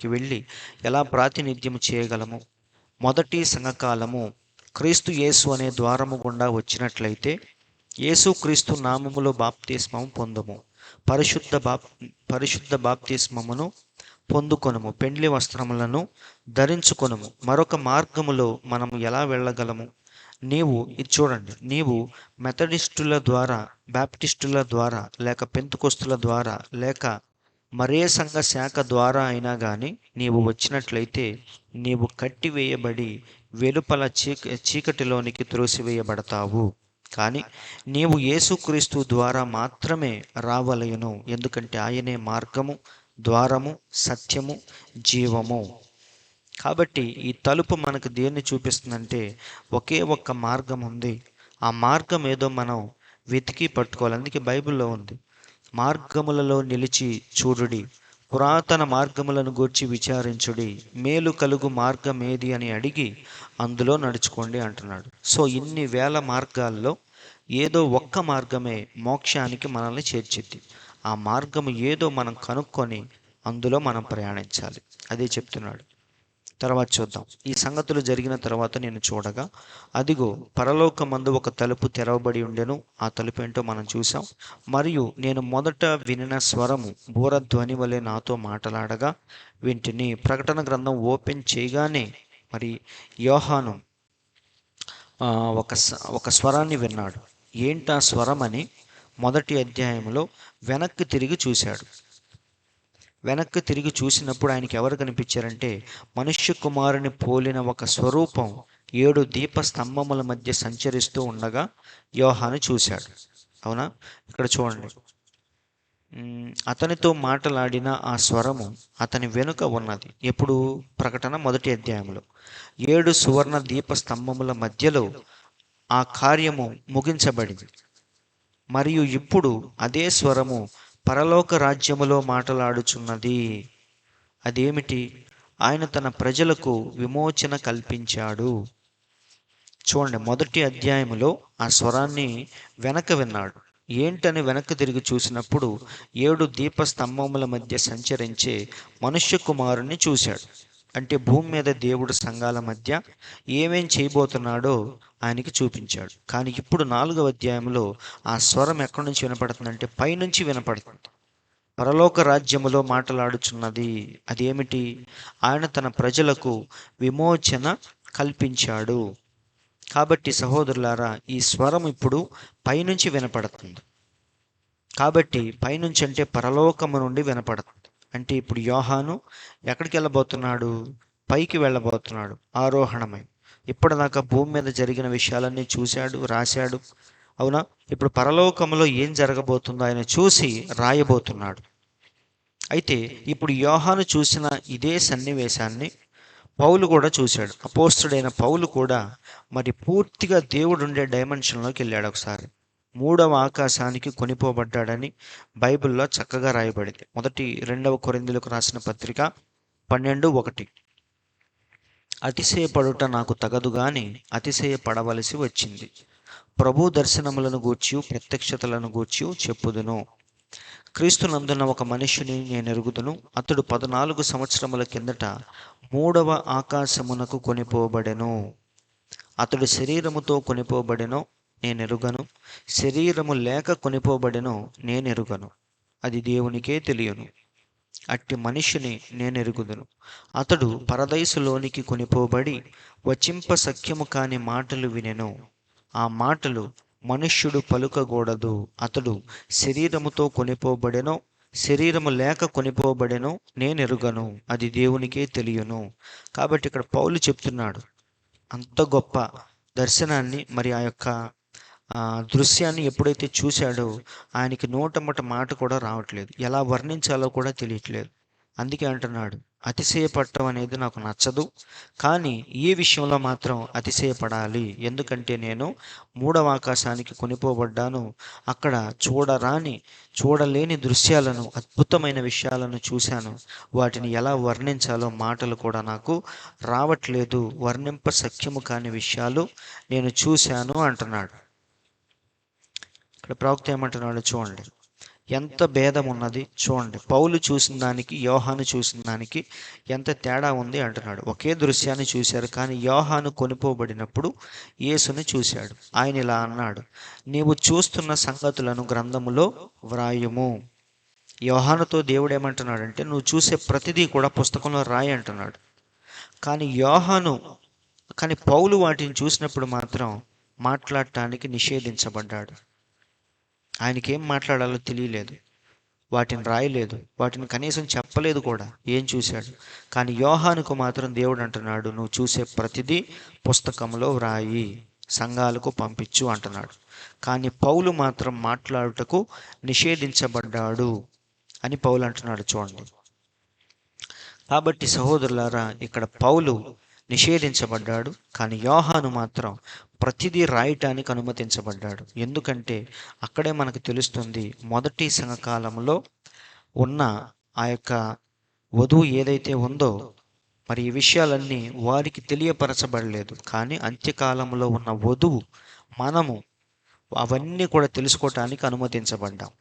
వెళ్ళి ఎలా ప్రాతినిధ్యం చేయగలము? మొదటి సంఘకాలము క్రీస్తు యేసు అనే ద్వారము గుండా వచ్చినట్లయితే యేసుక్రీస్తు నామములో బాప్తిస్మము పొందము, పరిశుద్ధ బాప్తిస్మమును పొందుకొనుము, పెండ్లి వస్త్రములను ధరించుకొనుము. మరొక మార్గములో మనము ఎలా వెళ్ళగలము? ఇది చూడండి, నీవు మెథడిస్టుల ద్వారా, బాప్టిస్టుల ద్వారా, లేక పెంతుకొస్తుల ద్వారా, లేక మరే సంఘ శాఖ ద్వారా అయినా కానీ నీవు వచ్చినట్లయితే నీవు కట్టివేయబడి వెలుపల చీకటిలోనికి త్రోసివేయబడతావు. కానీ నీవు యేసుక్రీస్తు ద్వారా మాత్రమే రావలయును. ఎందుకంటే ఆయనే మార్గము, ద్వారము, సత్యము, జీవము. కాబట్టి ఈ తలుపు మనకు దేన్ని చూపిస్తుందంటే ఒకే ఒక్క మార్గం ఉంది. ఆ మార్గం ఏదో మనం వెతికి పట్టుకోవాలి. అందుకే బైబిల్లో ఉంది, మార్గములలో నిలిచి చూడుడి, పురాతన మార్గములను గూర్చి విచారించుడి, మేలు కలుగు మార్గం ఏది అని అడిగి అందులో నడుచుకోండి అంటున్నాడు. సో ఇన్ని వేల మార్గాల్లో ఏదో ఒక్క మార్గమే మోక్షానికి మనల్ని చేర్చిద్ది. ఆ మార్గము ఏదో మనం కనుక్కొని అందులో మనం ప్రయాణించాలి. అదే చెప్తున్నాడు. తర్వాత చూద్దాం. ఈ సంగతులు జరిగిన తర్వాత నేను చూడగా, అదిగో పరలోకమందు ఒక తలుపు తెరవబడి ఉండెను. ఆ తలుపు ఏంటో మనం చూసాం. మరియు నేను మొదట వినిన స్వరము బూరధ్వని వలె నాతో మాట్లాడగా వింటిని. ప్రకటన గ్రంథం ఓపెన్ చేయగానే మరి యోహాను ఒక స్వరాన్ని విన్నాడు. ఏంటా స్వరం అని మొదటి అధ్యాయంలో వెనక్కి తిరిగి చూశాడు. వెనక్కి తిరిగి చూసినప్పుడు ఆయనకి ఎవరు కనిపించారంటే, మనుష్య కుమారుని పోలిన ఒక స్వరూపం 7 దీప స్తంభముల మధ్య సంచరిస్తూ ఉండగా యోహాను చూశాడు. అవునా? ఇక్కడ చూడండి. అతనితో మాట్లాడిన ఆ స్వరము అతని వెనుక ఉన్నది. ఎప్పుడు? ప్రకటన మొదటి అధ్యాయంలో 7 సువర్ణ దీప స్తంభముల మధ్యలో ఆ కార్యము ముగించబడింది. మరియు ఇప్పుడు అదే స్వరము పరలోక రాజ్యములో మాట్లాడుచున్నది. అదేమిటి? ఆయన తన ప్రజలకు విమోచన కల్పించాడు. చూడండి, మొదటి అధ్యాయములో ఆ స్వరాన్ని వెనక విన్నాడు. ఏంటని వెనక్కి తిరిగి చూసినప్పుడు 7 దీప స్తంభముల మధ్య సంచరించే మనుష్య కుమారుణ్ణి చూశాడు. అంటే భూమి మీద దేవుడు సంఘాల మధ్య ఏమేం చేయబోతున్నాడో ఆయనకి చూపించాడు. కానీ ఇప్పుడు 4వ అధ్యాయంలో ఆ స్వరం ఎక్కడి నుంచి వినపడుతుందంటే పైనుంచి వినపడుతుంది. పరలోక రాజ్యములో మాట్లాడుచున్నది. అదేమిటి? ఆయన తన ప్రజలకు విమోచన కల్పించాడు. కాబట్టి సహోదరులారా, ఈ స్వరం ఇప్పుడు పైనుంచి వినపడుతుంది. కాబట్టి పైనుంచి అంటే పరలోకము నుండి వినపడుతుంది. అంటే ఇప్పుడు యోహాను ఎక్కడికి వెళ్ళబోతున్నాడు? పైకి వెళ్ళబోతున్నాడు, ఆరోహణమై. ఇప్పటిదాకా భూమి మీద జరిగిన విషయాలన్నీ చూశాడు, రాశాడు. అవునా? ఇప్పుడు పరలోకంలో ఏం జరగబోతుందో ఆయన చూసి రాయబోతున్నాడు. అయితే ఇప్పుడు యోహాను చూసిన ఇదే సన్నివేశాన్ని పౌలు కూడా చూశాడు. అపోస్తుడైన పౌలు కూడా మరి పూర్తిగా దేవుడు ఉండే డైమెన్షన్లోకి వెళ్ళాడు. ఒకసారి 3వ ఆకాశానికి కొనిపోబడ్డాడని బైబిల్లో చక్కగా రాయబడింది. 2వ కొరింథీయులకు రాసిన పత్రిక 12:1. అతిశయపడుట నాకు తగదు గాని అతిశయపడవలసి వచ్చింది. ప్రభు దర్శనములను గూర్చి ప్రత్యక్షతలను గూర్చి చెప్పుదును. క్రీస్తునందున్న ఒక మనుష్యుని నేను ఎరుగుదును. అతడు 14 సంవత్సరముల కిందట 3వ ఆకాశమునకు కొనిపోబడెను. అతడు శరీరముతో కొనిపోబడెనో నేనెరుగను, శరీరము లేక కొనిపోబడెనో నేనెరుగను, అది దేవునికే తెలియను. అట్టి మనిషిని నేనెరుగుదును. అతడు పరదైసులోనికి కొనిపోబడి వచింప సఖ్యము కాని మాటలు వినెను. ఆ మాటలు మనుష్యుడు పలుకకూడదు. అతడు శరీరముతో కొనిపోబడెనో శరీరము లేక కొనిపోబడెనో నేనెరుగను, అది దేవునికే తెలియను. కాబట్టి ఇక్కడ పౌలు చెప్తున్నాడు, అంత గొప్ప దర్శనాన్ని మరి ఆ యొక్క దృశ్యాన్ని ఎప్పుడైతే చూశాడో ఆయనకి నోటమ్మట మాట కూడా రావట్లేదు, ఎలా వర్ణించాలో కూడా తెలియట్లేదు. అందుకే అంటున్నాడు, అతిశయపడటం అనేది నాకు నచ్చదు, కానీ ఈ విషయంలో మాత్రం అతిశయపడాలి. ఎందుకంటే నేను 3వ ఆకాశానికి కొనిపోబడ్డాను. అక్కడ చూడలేని దృశ్యాలను, అద్భుతమైన విషయాలను చూశాను. వాటిని ఎలా వర్ణించాలో మాటలు కూడా నాకు రావట్లేదు. వర్ణింప సఖ్యము కాని విషయాలు నేను చూశాను అంటున్నాడు. ఇక్కడ ప్రవక్త ఏమంటున్నాడు చూడండి, ఎంత భేదం ఉన్నది చూడండి. పౌలు చూసిన దానికి యోహాను చూసిన దానికి ఎంత తేడా ఉంది అంటున్నాడు. ఒకే దృశ్యాన్ని చూశారు, కానీ యోహాను కొనిపోబడినప్పుడు యేసుని చూశాడు. ఆయన ఇలా అన్నాడు, నీవు చూస్తున్న సంగతులను గ్రంథములో వ్రాయుము. యోహానుతో దేవుడు ఏమంటున్నాడంటే, నువ్వు చూసే ప్రతిదీ కూడా పుస్తకంలో రాయి అంటున్నాడు. కానీ పౌలు వాటిని చూసినప్పుడు మాత్రం మాట్లాడటానికి నిషేధించబడ్డాడు. ఆయనకి ఏం మాట్లాడాలో తెలియలేదు, వాటిని రాయలేదు, వాటిని కనీసం చెప్పలేదు కూడా ఏం చూశాడు. కానీ యోహానుకు మాత్రం దేవుడు అంటున్నాడు, నువ్వు చూసే ప్రతిదీ పుస్తకంలో వ్రాయి, సంఘాలకు పంపించు అంటున్నాడు. కానీ పౌలు మాత్రం మాట్లాడుటకు నిషేధించబడ్డాడు అని పౌలు అంటున్నాడు చూడండి. కాబట్టి సహోదరులారా, ఇక్కడ పౌలు నిషేధించబడ్డాడు, కానీ యోహాను మాత్రం ప్రతిదీ రాయటానికి అనుమతించబడ్డాడు. ఎందుకంటే అక్కడే మనకు తెలుస్తుంది, మొదటి సంఘకాలంలో ఉన్న ఆ యొక్క వధువు ఏదైతే ఉందో మరి ఈ విషయాలన్నీ వారికి తెలియపరచబడలేదు. కానీ అంత్యకాలంలో ఉన్న వధువు మనము అవన్నీ కూడా తెలుసుకోవటానికి అనుమతించబడ్డాం.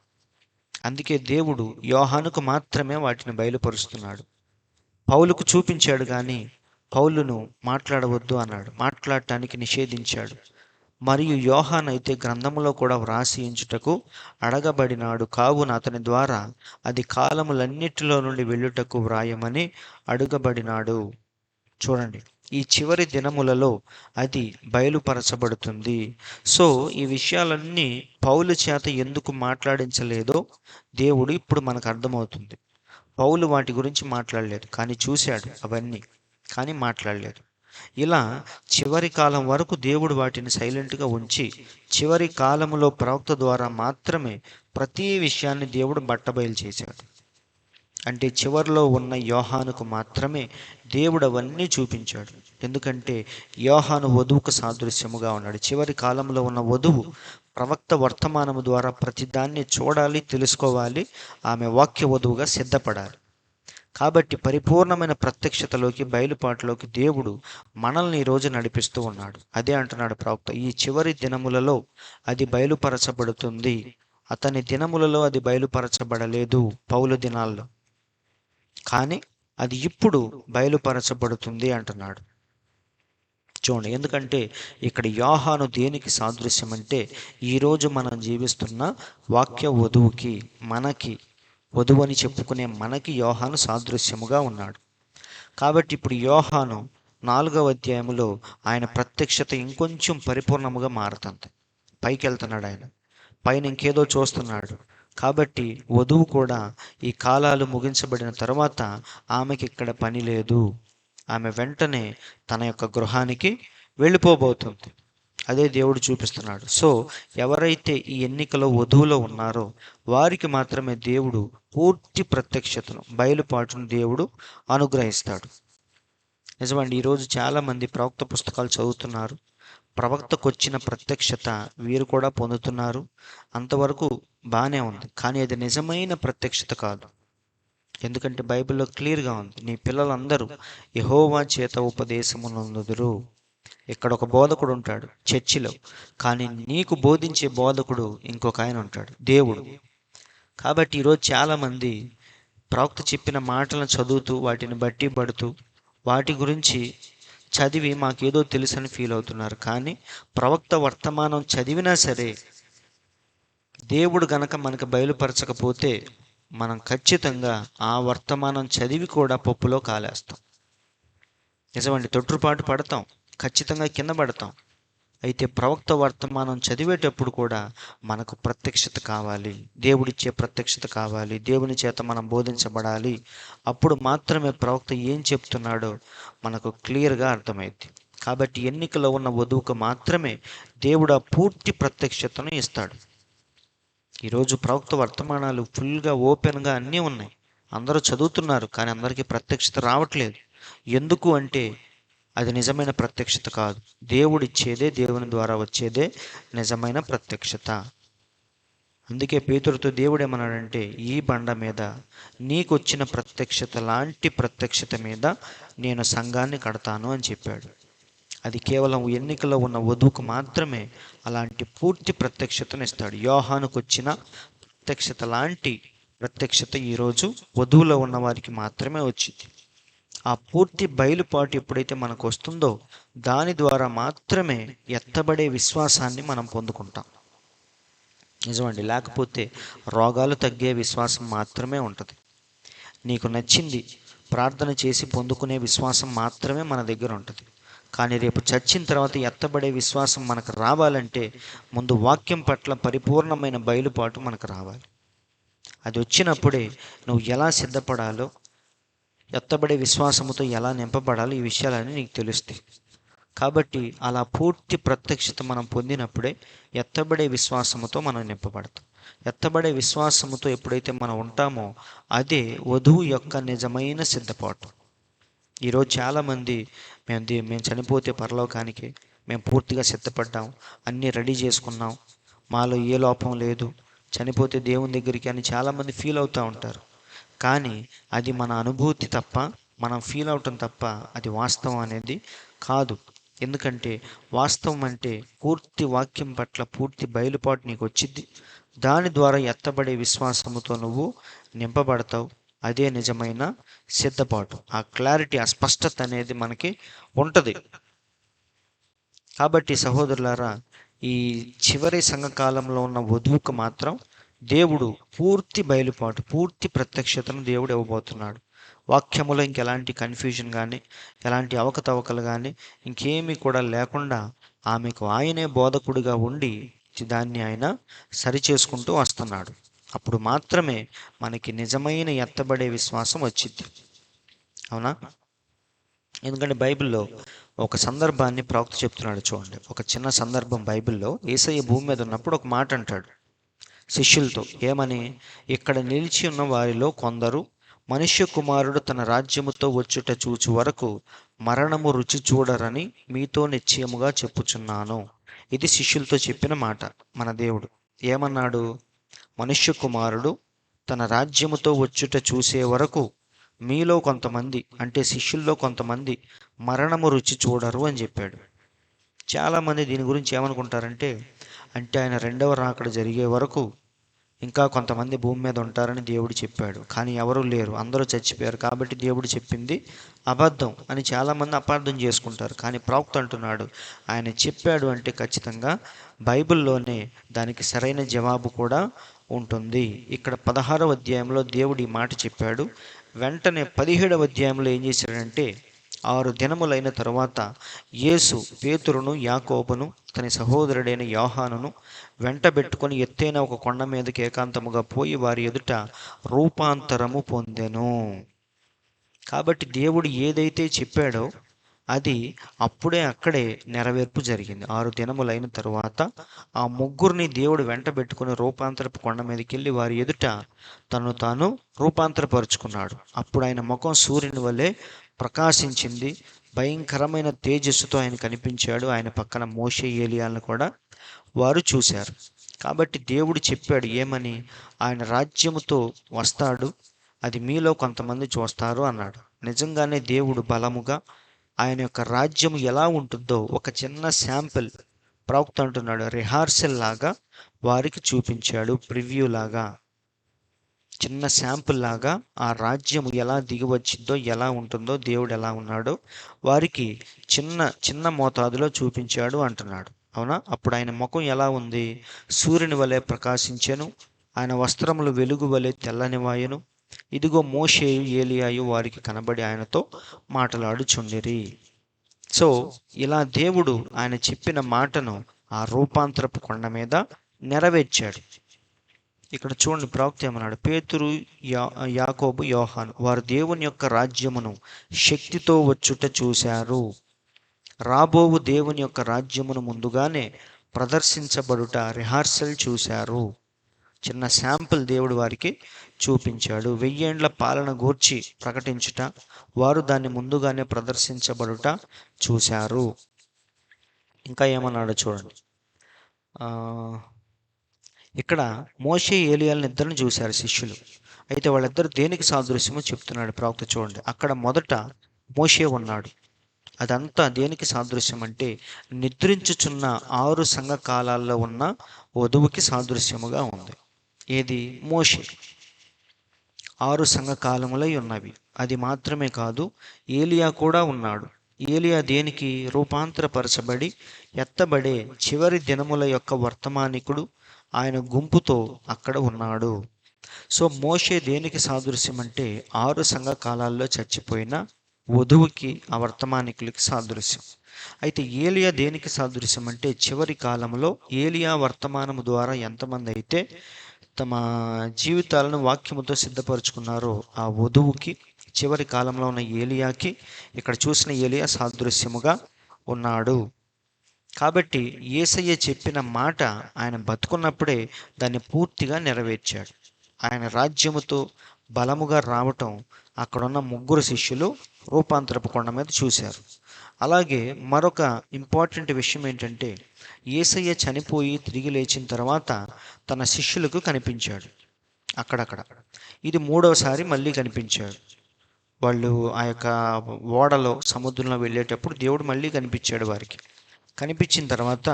అందుకే దేవుడు యోహానుకు మాత్రమే వాటిని బయలుపరుస్తున్నాడు. పౌలుకు చూపించాడు కానీ పౌలును మాట్లాడవద్దు అన్నాడు, మాట్లాడటానికి నిషేధించాడు. మరియు యోహాను అయితే గ్రంథములో కూడా వ్రాసి ఉంచుటకు అడగబడినాడు, కావున అతని ద్వారా అది కాలములన్నిటిలో నుండి వెళ్ళుటకు వ్రాయమని అడుగబడినాడు. చూడండి, ఈ చివరి దినములలో అది బయలుపరచబడుతుంది. సో ఈ విషయాలన్నీ పౌలు చేత ఎందుకు మాట్లాడించలేదో దేవుడు ఇప్పుడు మనకు అర్థమవుతుంది. పౌలు వాటి గురించి మాట్లాడలేదు, కానీ చూశాడు అవన్నీ, కానీ మాట్లాడలేదు. ఇలా చివరి కాలం వరకు దేవుడు వాటిని సైలెంట్గా ఉంచి చివరి కాలములో ప్రవక్త ద్వారా మాత్రమే ప్రతి విషయాన్ని దేవుడు బట్టబయలు చేశాడు. అంటే చివరిలో ఉన్న యోహానుకు మాత్రమే దేవుడు అవన్నీ చూపించాడు. ఎందుకంటే యోహాను వధువుకు సాదృశ్యముగా ఉన్నాడు. చివరి కాలంలో ఉన్న వధువు ప్రవక్త వర్తమానము ద్వారా ప్రతిదాన్ని చూడాలి, తెలుసుకోవాలి, ఆమె వాక్య వధువుగా సిద్ధపడాలి. కాబట్టి పరిపూర్ణమైన ప్రత్యక్షతలోకి, బయలుపాటులోకి దేవుడు మనల్ని ఈరోజు నడిపిస్తూ ఉన్నాడు. అదే అంటున్నాడు ప్రవక్త, ఈ చివరి దినములలో అది బయలుపరచబడుతుంది. అతని దినములలో అది బయలుపరచబడలేదు పౌలు దినాల్లో, కానీ అది ఇప్పుడు బయలుపరచబడుతుంది అంటున్నాడు. చూడండి, ఎందుకంటే ఇక్కడ యోహాను దేనికి సాదృశ్యం అంటే ఈరోజు మనం జీవిస్తున్న వాక్య వధువుకి, మనకి వధువు అని చెప్పుకునే మనకి యోహాను సాదృశ్యముగా ఉన్నాడు. కాబట్టి ఇప్పుడు యోహాను 4వ అధ్యాయములో ఆయన ప్రత్యక్షత ఇంకొంచెం పరిపూర్ణముగా మారుతుంది. పైకి వెళ్తున్నాడు, ఆయన పైన ఇంకేదో చూస్తున్నాడు. కాబట్టి వధువు కూడా ఈ కాలాలు ముగించబడిన తర్వాత ఆమెకి ఇక్కడ పని లేదు, ఆమె వెంటనే తన యొక్క గృహానికి వెళ్ళిపోబోతుంది. అదే దేవుడు చూపిస్తున్నాడు. సో ఎవరైతే ఈ ఎన్నికలో వధువులో ఉన్నారో వారికి మాత్రమే దేవుడు పూర్తి ప్రత్యక్షతను, బయలుపాటును దేవుడు అనుగ్రహిస్తాడు. నిజమండి, ఈరోజు చాలామంది ప్రవక్త పుస్తకాలు చదువుతున్నారు, ప్రవక్తకు వచ్చిన ప్రత్యక్షత వీరు కూడా పొందుతున్నారు. అంతవరకు బాగానే ఉంది, కానీ అది నిజమైన ప్రత్యక్షత కాదు. ఎందుకంటే బైబిల్లో క్లియర్గా ఉంది, నీ పిల్లలందరూ యెహోవా చేత ఉపదేశము నొందుదురు. ఇక్కడ ఒక బోధకుడు ఉంటాడు చర్చిలో, కానీ నీకు బోధించే బోధకుడు ఇంకొక ఆయన ఉంటాడు, దేవుడు. కాబట్టి ఈరోజు చాలామంది ప్రవక్త చెప్పిన మాటలను చదువుతూ వాటిని బట్టి పడుతూ వాటి గురించి చదివి మాకేదో తెలుసని ఫీల్ అవుతున్నారు. కానీ ప్రవక్త వర్తమానం చదివినా సరే దేవుడు గనక మనకు బయలుపరచకపోతే మనం ఖచ్చితంగా ఆ వర్తమానం చదివి కూడా పప్పులో కాలేస్తాం. నిజమండి, తొట్టుపాటు పడతాం, ఖచ్చితంగా కింద పడతాం. అయితే ప్రవక్త వర్తమానం చదివేటప్పుడు కూడా మనకు ప్రత్యక్షత కావాలి, దేవుడిచ్చే ప్రత్యక్షత కావాలి, దేవుని చేత మనం బోధించబడాలి. అప్పుడు మాత్రమే ప్రవక్త ఏం చెప్తున్నాడో మనకు క్లియర్గా అర్థమైంది. కాబట్టి ఎన్నికలో ఉన్న వధువుకు మాత్రమే దేవుడు ఆ పూర్తి ప్రత్యక్షతను ఇస్తాడు. ఈరోజు ప్రవక్త వర్తమానాలు ఫుల్గా ఓపెన్గా అన్నీ ఉన్నాయి, అందరూ చదువుతున్నారు, కానీ అందరికీ ప్రత్యక్షత రావట్లేదు. ఎందుకు అంటే అది నిజమైన ప్రత్యక్షత కాదు. దేవుడిచ్చేదే, దేవుని ద్వారా వచ్చేదే నిజమైన ప్రత్యక్షత. అందుకే పేతురుతో దేవుడు ఏమన్నాడంటే, ఈ బండ మీద నీకు వచ్చిన ప్రత్యక్షత లాంటి ప్రత్యక్షత మీద నేను సంఘాన్ని కడతాను అని చెప్పాడు. అది కేవలం ఎన్నికలో ఉన్న వధువుకు మాత్రమే అలాంటి పూర్తి ప్రత్యక్షతను ఇస్తాడు. యోహానుకు వచ్చిన ప్రత్యక్షత లాంటి ప్రత్యక్షత ఈరోజు వధువులో ఉన్న వారికి మాత్రమే వచ్చింది. ఆ పూర్తి బయలుపాటు ఎప్పుడైతే మనకు వస్తుందో దాని ద్వారా మాత్రమే ఎత్తబడే విశ్వాసాన్ని మనం పొందుకుంటాం. నిజమండి, లేకపోతే రోగాలు తగ్గే విశ్వాసం మాత్రమే ఉంటుంది. నీకు నచ్చింది ప్రార్థన చేసి పొందుకునే విశ్వాసం మాత్రమే మన దగ్గర ఉంటుంది. కానీ రేపు చచ్చిన తర్వాత ఎత్తబడే విశ్వాసం మనకు రావాలంటే ముందు వాక్యం పట్ల పరిపూర్ణమైన బయలుపాటు మనకు రావాలి. అది వచ్చినప్పుడే నువ్వు ఎలా సిద్ధపడాలో, ఎత్తబడే విశ్వాసముతో ఎలా నింపబడాలో ఈ విషయాలన్నీ నీకు తెలుస్తాయి. కాబట్టి అలా పూర్తి ప్రత్యక్షత మనం పొందినప్పుడే ఎత్తబడే విశ్వాసముతో మనం నింపబడతాం. ఎత్తబడే విశ్వాసముతో ఎప్పుడైతే మనం ఉంటామో అదే వధువు యొక్క నిజమైన సిద్ధపాటు. ఈరోజు చాలామంది మేము చనిపోతే పరలోకానికి మేము పూర్తిగా సిద్ధపడ్డాం, అన్నీ రెడీ చేసుకున్నాం, మాలో ఏ లోపం లేదు, చనిపోతే దేవుని దగ్గరికి అని చాలామంది ఫీల్ అవుతూ ఉంటారు. కానీ అది మన అనుభూతి తప్ప, మనం ఫీల్ అవటం తప్ప అది వాస్తవం అనేది కాదు. ఎందుకంటే వాస్తవం అంటే పూర్తి వాక్యం పట్ల పూర్తి బయలుపాటు నీకు వచ్చింది, దాని ద్వారా ఎత్తబడే విశ్వాసముతో నువ్వు నింపబడతావు. అదే నిజమైన సిద్ధపాటు. ఆ క్లారిటీ, ఆ స్పష్టత అనేది మనకి ఉంటుంది. కాబట్టి సహోదరులారా, ఈ చివరి సంఘకాలంలో ఉన్న వధువుకు మాత్రం దేవుడు పూర్తి బయలుపాటు, పూర్తి ప్రత్యక్షతను దేవుడు ఇవ్వబోతున్నాడు. వాక్యములో ఇంకెలాంటి కన్ఫ్యూజన్ కానీ, ఎలాంటి అవకతవకలు కానీ ఇంకేమీ కూడా లేకుండా ఆమెకు ఆయనే బోధకుడిగా ఉండి దాన్ని ఆయన సరిచేసుకుంటూ వస్తున్నాడు. అప్పుడు మాత్రమే మనకి నిజమైన ఎత్తబడే విశ్వాసం వచ్చింది. అవునా? ఎందుకంటే బైబిల్లో ఒక సందర్భాన్ని ప్రవక్త చెప్తున్నాడు చూడండి. ఒక చిన్న సందర్భం బైబిల్లో, యేసయ్య భూమి మీద ఉన్నప్పుడు ఒక మాట అంటాడు శిష్యులతో. ఏమని? ఇక్కడ నిలిచి ఉన్న వారిలో కొందరు మనుష్య కుమారుడు తన రాజ్యముతో వచ్చుట చూచు వరకు మరణము రుచి చూడరని మీతో నిశ్చయముగా చెప్పుచున్నాను. ఇది శిష్యులతో చెప్పిన మాట మన దేవుడు. ఏమన్నాడు? మనుష్య కుమారుడు తన రాజ్యముతో వచ్చుట చూసే వరకు మీలో కొంతమంది, అంటే శిష్యుల్లో కొంతమంది మరణము రుచి చూడరు అని చెప్పాడు. చాలామంది దీని గురించి ఏమనుకుంటారంటే, అంటే ఆయన రెండవ రాకడ జరిగే వరకు ఇంకా కొంతమంది భూమి మీద ఉంటారని దేవుడు చెప్పాడు. కానీ ఎవరూ లేరు, అందరూ చచ్చిపోయారు, కాబట్టి దేవుడు చెప్పింది అబద్ధం అని చాలామంది అపార్థం చేసుకుంటారు. కానీ ప్రవక్త అంటున్నాడు, ఆయన చెప్పాడు అంటే ఖచ్చితంగా బైబిల్లోనే దానికి సరైన జవాబు కూడా ఉంటుంది. ఇక్కడ 16వ అధ్యాయంలో దేవుడు ఈ మాట చెప్పాడు. వెంటనే 17వ అధ్యాయంలో ఏం చేశాడంటే, 6 దినములైన తరువాత యేసు పేతురును, యాకోబును, తన సహోదరుడైన యోహానును వెంటబెట్టుకొని ఎత్తైన ఒక కొండ మీదకి ఏకాంతముగా పోయి వారి ఎదుట రూపాంతరము పొందెను. కాబట్టి దేవుడు ఏదైతే చెప్పాడో అది అప్పుడే అక్కడే నెరవేర్పు జరిగింది. 6 దినములైన తరువాత ఆ ముగ్గురిని దేవుడు వెంటబెట్టుకుని రూపాంతరపు కొండ మీదకి వెళ్ళి వారి ఎదుట తను తాను రూపాంతరపరుచుకున్నాడు. అప్పుడు ఆయన ముఖం సూర్యుని వలె ప్రకాశించింది. భయంకరమైన తేజస్సుతో ఆయన కనిపించాడు. ఆయన పక్కన మోషే, ఏలియాలను కూడా వారు చూశారు. కాబట్టి దేవుడు చెప్పాడు ఏమని? ఆయన రాజ్యముతో వస్తాడు, అది మీలో కొంతమంది చూస్తారు అన్నాడు. నిజంగానే దేవుడు బలముగా ఆయన యొక్క రాజ్యం ఎలా ఉంటుందో ఒక చిన్న శాంపిల్ ప్రవక్త అంటున్నాడు, రిహార్సల్ లాగా వారికి చూపించాడు. ప్రివ్యూ లాగా, చిన్న శాంపుల్ లాగా ఆ రాజ్యం ఎలా దిగి వచ్చిందో, ఎలా ఉంటుందో, దేవుడు ఎలా ఉన్నాడో వారికి చిన్న చిన్న మోతాదులో చూపించాడు అంటున్నాడు. అవునా? అప్పుడు ఆయన ముఖం ఎలా ఉంది? సూర్యుని వలె ప్రకాశించెను, ఆయన వస్త్రములు వెలుగు వలె తెల్లనివాయెను. ఇదిగో మోషేయు, ఏలియాయు వారికి కనబడి ఆయనతో మాట్లాడుచుండిరి. సో ఇలా దేవుడు ఆయన చెప్పిన మాటను ఆ రూపాంతరపు కొండ మీద నెరవేర్చాడు. ఇక్కడ చూడండి, ప్రవక్త ఏమన్నాడు? పేతురు, యాకోబు, యోహాను వారు దేవుని యొక్క రాజ్యమును శక్తితో వచ్చుట చూశారు. రాబోవు దేవుని యొక్క రాజ్యమును ముందుగానే ప్రదర్శించబడుట, రిహార్సల్ చూశారు. చిన్న శాంపుల్ దేవుడు వారికి చూపించాడు. 1000 ఏండ్ల పాలన గూర్చి ప్రకటించుట, వారు దాన్ని ముందుగానే ప్రదర్శించబడుట చూశారు. ఇంకా ఏమన్నాడో చూడండి. ఇక్కడ మోషే, ఏలియాలను ఇద్దరిని చూశారు శిష్యులు. అయితే వాళ్ళిద్దరు దేనికి సాదృశ్యమో చెప్తున్నాడు ప్రవక్త. చూడండి, అక్కడ మొదట మోషే ఉన్నాడు. అదంతా దేనికి సాదృశ్యం అంటే నిద్రించుచున్న 6 సంఘ కాలాల్లో ఉన్న వధువుకి సాదృశ్యముగా ఉంది. ఏది? మోషే. 6 సంఘ కాలములై ఉన్నవి. అది మాత్రమే కాదు, ఏలియా కూడా ఉన్నాడు. ఏలియా దేనికి? రూపాంతరపరచబడి ఎత్తబడే చివరి దినముల యొక్క వర్తమానికుడు. ఆయన గుంపుతో అక్కడ ఉన్నాడు. సో మోషే దేనికి సాదృశ్యం అంటే 6 సంఘ కాలాల్లో చచ్చిపోయిన వధువుకి, ఆ వర్తమానికులకి సాదృశ్యం. అయితే ఏలియా దేనికి సాదృశ్యం అంటే చివరి కాలంలో ఏలియా వర్తమానము ద్వారా ఎంతమంది అయితే తమ జీవితాలను వాక్యముతో సిద్ధపరచుకున్నారో ఆ వధువుకి, చివరి కాలంలో ఉన్న ఏలియాకి ఇక్కడ చూసిన ఏలియా సాదృశ్యముగా ఉన్నాడు. కాబట్టి యేసయ్య చెప్పిన మాట ఆయన బతుకున్నప్పుడే దాన్ని పూర్తిగా నెరవేర్చాడు. ఆయన రాజ్యముతో బలముగా రావటం అక్కడున్న ముగ్గురు శిష్యులు రూపాంతరపు కొండ మీద చూశారు. అలాగే మరొక ఇంపార్టెంట్ విషయం ఏంటంటే, యేసయ్య చనిపోయి తిరిగి లేచిన తర్వాత తన శిష్యులకు కనిపించాడు అక్కడక్కడ. ఇది 3వసారి మళ్ళీ కనిపించాడు. వాళ్ళు ఆ యొక్క ఓడలో సముద్రంలో వెళ్ళేటప్పుడు దేవుడు మళ్ళీ కనిపించాడు వారికి. కనిపించిన తర్వాత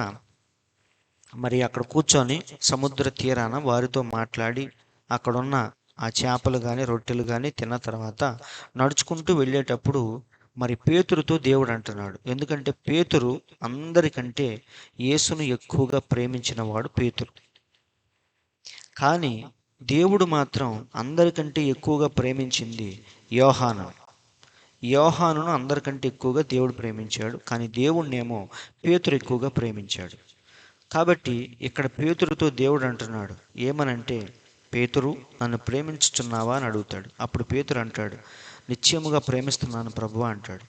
మరి అక్కడ కూర్చొని సముద్ర తీరాన వారితో మాట్లాడి అక్కడున్న ఆ చేపలు కానీ రొట్టెలు కానీ తిన్న తర్వాత నడుచుకుంటూ వెళ్ళేటప్పుడు మరి పేతురుతో దేవుడు అంటున్నాడు. ఎందుకంటే పేతురు అందరికంటే యేసును ఎక్కువగా ప్రేమించిన వాడు పేతురు. కానీ దేవుడు మాత్రం అందరికంటే ఎక్కువగా ప్రేమించింది యోహాను. యోహానును అందరికంటే ఎక్కువగా దేవుడు ప్రేమించాడు. కానీ దేవుణ్ణేమో పేతురు ఎక్కువగా ప్రేమించాడు. కాబట్టి ఇక్కడ పేతురుతో దేవుడు అంటున్నాడు ఏమనంటే, పేతురు నన్ను ప్రేమించుచున్నావా అని అడుగుతాడు. అప్పుడు పేతురు అంటాడు, నిశ్చయముగా ప్రేమిస్తున్నాను ప్రభువా అంటాడు.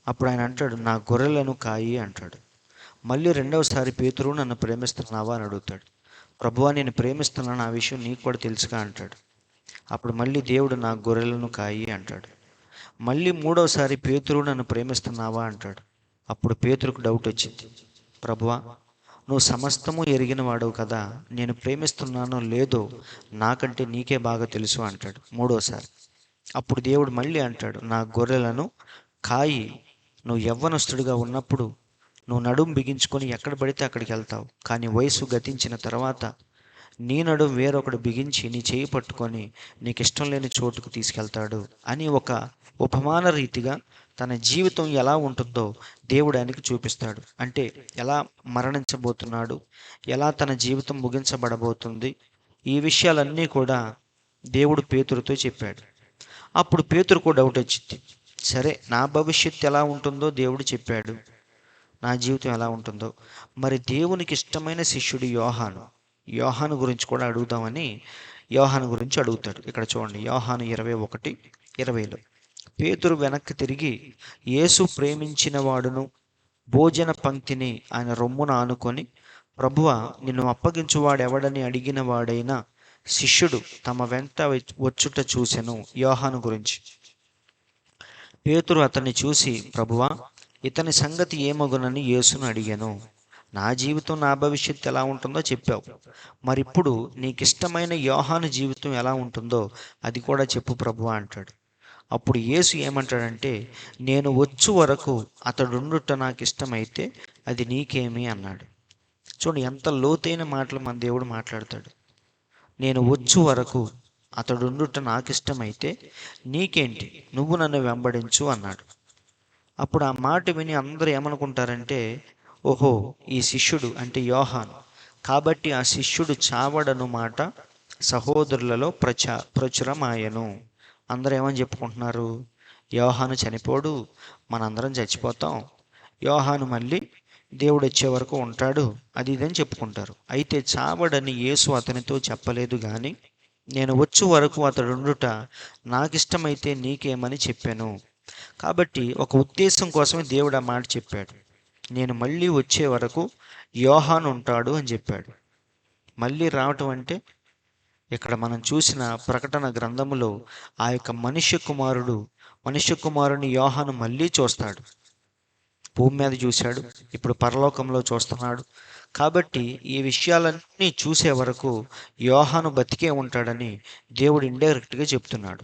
అప్పుడు ఆయన అంటాడు, నా గొర్రెలను కాయి అంటాడు. మళ్ళీ రెండవసారి పేతురు నన్ను ప్రేమిస్తున్నావా అని అడుగుతాడు. ప్రభువా నేను ప్రేమిస్తున్నాను, ఆ విషయం నీకు కూడా తెలుసుగా అంటాడు. అప్పుడు మళ్ళీ దేవుడు నా గొర్రెలను కాయి అంటాడు. మళ్ళీ మూడవసారి పేతురు నన్ను ప్రేమిస్తున్నావా అంటాడు. అప్పుడు పేతురుకు డౌట్ వచ్చింది, ప్రభువా నువ్వు సమస్తము ఎరిగిన వాడవు కదా, నేను ప్రేమిస్తున్నానో లేదో నాకంటే నీకే బాగా తెలుసు అంటాడు మూడోసారి. అప్పుడు దేవుడు మళ్ళీ అంటాడు, నా గొర్రెలను కాయి. నువ్వు యవ్వనస్తుడిగా ఉన్నప్పుడు నువ్వు నడుము బిగించుకొని ఎక్కడ పడితే అక్కడికి వెళ్తావు. కానీ వయసు గతించిన తర్వాత నీ నడుము వేరొకడు బిగించి నీ చేయి పట్టుకొని నీకు ఇష్టం లేని చోటుకు తీసుకెళ్తాడు అని ఒక ఉపమాన రీతిగా తన జీవితం ఎలా ఉంటుందో దేవుడు ఆయనకి చూపిస్తాడు. అంటే ఎలా మరణించబోతున్నాడు, ఎలా తన జీవితం ముగించబడబోతుంది, ఈ విషయాలన్నీ కూడా దేవుడు పేతురుతో చెప్పాడు. అప్పుడు పేతురుకు డౌట్ వచ్చింది, సరే నా భవిష్యత్తు ఎలా ఉంటుందో దేవుడు చెప్పాడు, నా జీవితం ఎలా ఉంటుందో, మరి దేవునికి ఇష్టమైన శిష్యుడు యోహాను గురించి కూడా అడుగుదామని యోహాను గురించి అడుగుతాడు. ఇక్కడ చూడండి, యోహాను 21:20లో పేతురు వెనక్కి తిరిగి, యేసు ప్రేమించిన వాడును భోజన పంక్తిని ఆయన రొమ్మున ఆనుకొని, ప్రభువా నిన్ను అప్పగించువాడెవడని అడిగిన వాడైన శిష్యుడు తమ వెంట వచ్చుట చూసెను. యోహాను గురించి. పేతురు అతన్ని చూసి, ప్రభువా ఇతని సంగతి ఏమగునని యేసును అడిగాను. నా జీవితం నా భవిష్యత్తు ఎలా ఉంటుందో చెప్పావు, మరిప్పుడు నీకు ఇష్టమైన యోహాను జీవితం ఎలా ఉంటుందో అది కూడా చెప్పు ప్రభువా అంటాడు. అప్పుడు యేసు ఏమంటాడంటే, నేను వచ్చు వరకు అతడుండుట నాకు ఇష్టమైతే అది నీకేమి అన్నాడు. చూడండి ఎంత లోతైన మాటలు మన దేవుడు మాట్లాడతాడు. నేను వచ్చు వరకు అతడుండుట నాకు ఇష్టమైతే నీకేంటి, నువ్వు నన్ను వెంబడించు అన్నాడు. అప్పుడు ఆ మాట విని అందరూ ఏమనుకుంటారంటే, ఓహో ఈ శిష్యుడు అంటే యోహాను కాబట్టి ఆ శిష్యుడు చావడను మాట సహోదరులలో ప్రచురమాయను. అందరూ ఏమని చెప్పుకుంటున్నారు, యోహాను చనిపోడు, మనందరం చచ్చిపోతాం, యోహాను మళ్ళీ దేవుడు వచ్చే వరకు ఉంటాడు, అది ఇదని చెప్పుకుంటారు. అయితే చావడని యేసు అతనితో చెప్పలేదు, కానీ నేను వచ్చు వరకు అతడుండుట నాకు ఇష్టమైతే నీకేమని చెప్పాను. కాబట్టి ఒక ఉద్దేశం కోసమే దేవుడు ఆ మాట చెప్పాడు. నేను మళ్ళీ వచ్చే వరకు యోహాను ఉంటాడు అని చెప్పాడు. మళ్ళీ రావటం అంటే ఇక్కడ మనం చూసిన ప్రకటన గ్రంథములో ఆ యొక్క మనుష్య కుమారుని యోహాను మళ్ళీ చూస్తాడు. భూమి మీద చూశాడు, ఇప్పుడు పరలోకంలో చూస్తున్నాడు. కాబట్టి ఈ విషయాలన్నీ చూసే వరకు యోహాను బతికే ఉంటాడని దేవుడు ఇండైరెక్ట్గా చెప్తున్నాడు.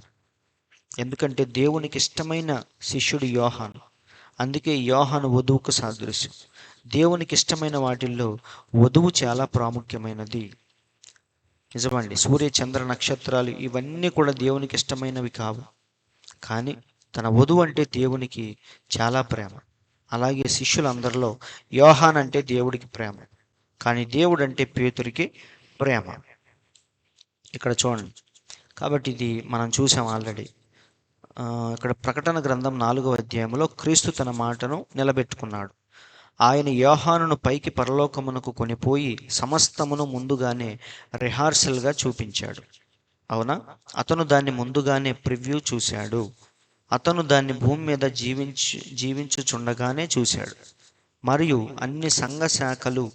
ఎందుకంటే దేవునికి ఇష్టమైన శిష్యుడు యోహాను. అందుకే యోహాను వధువుకు సాదృశ్యం. దేవునికి ఇష్టమైన వాటిల్లో వధువు చాలా ప్రాముఖ్యమైనది. నిజమండి, సూర్య చంద్ర నక్షత్రాలు ఇవన్నీ కూడా దేవునికి ఇష్టమైనవి కావు, కానీ తన వధువు అంటే దేవునికి చాలా ప్రేమ. అలాగే శిష్యులందరిలో యోహాన్ అంటే దేవుడికి ప్రేమ, కానీ దేవుడు అంటే పేతురికి ప్రేమ. ఇక్కడ చూడండి, కాబట్టి ఇది మనం చూసాం ఆల్రెడీ. ఇక్కడ ప్రకటన గ్రంథం 4వ అధ్యాయంలో క్రీస్తు తన మాటను నిలబెట్టుకున్నాడు. ఆయన యోహానును పైకి పరలోకమునకు కొనిపోయి సమస్తమును ముందుగానే రిహార్సల్గా చూపించాడు. అవునా, అతను దాన్ని ముందుగానే ప్రివ్యూ చూశాడు. అతను దాన్ని భూమి మీద జీవించుచుండగానే చూశాడు. మరియు అన్ని సంఘ శాఖలు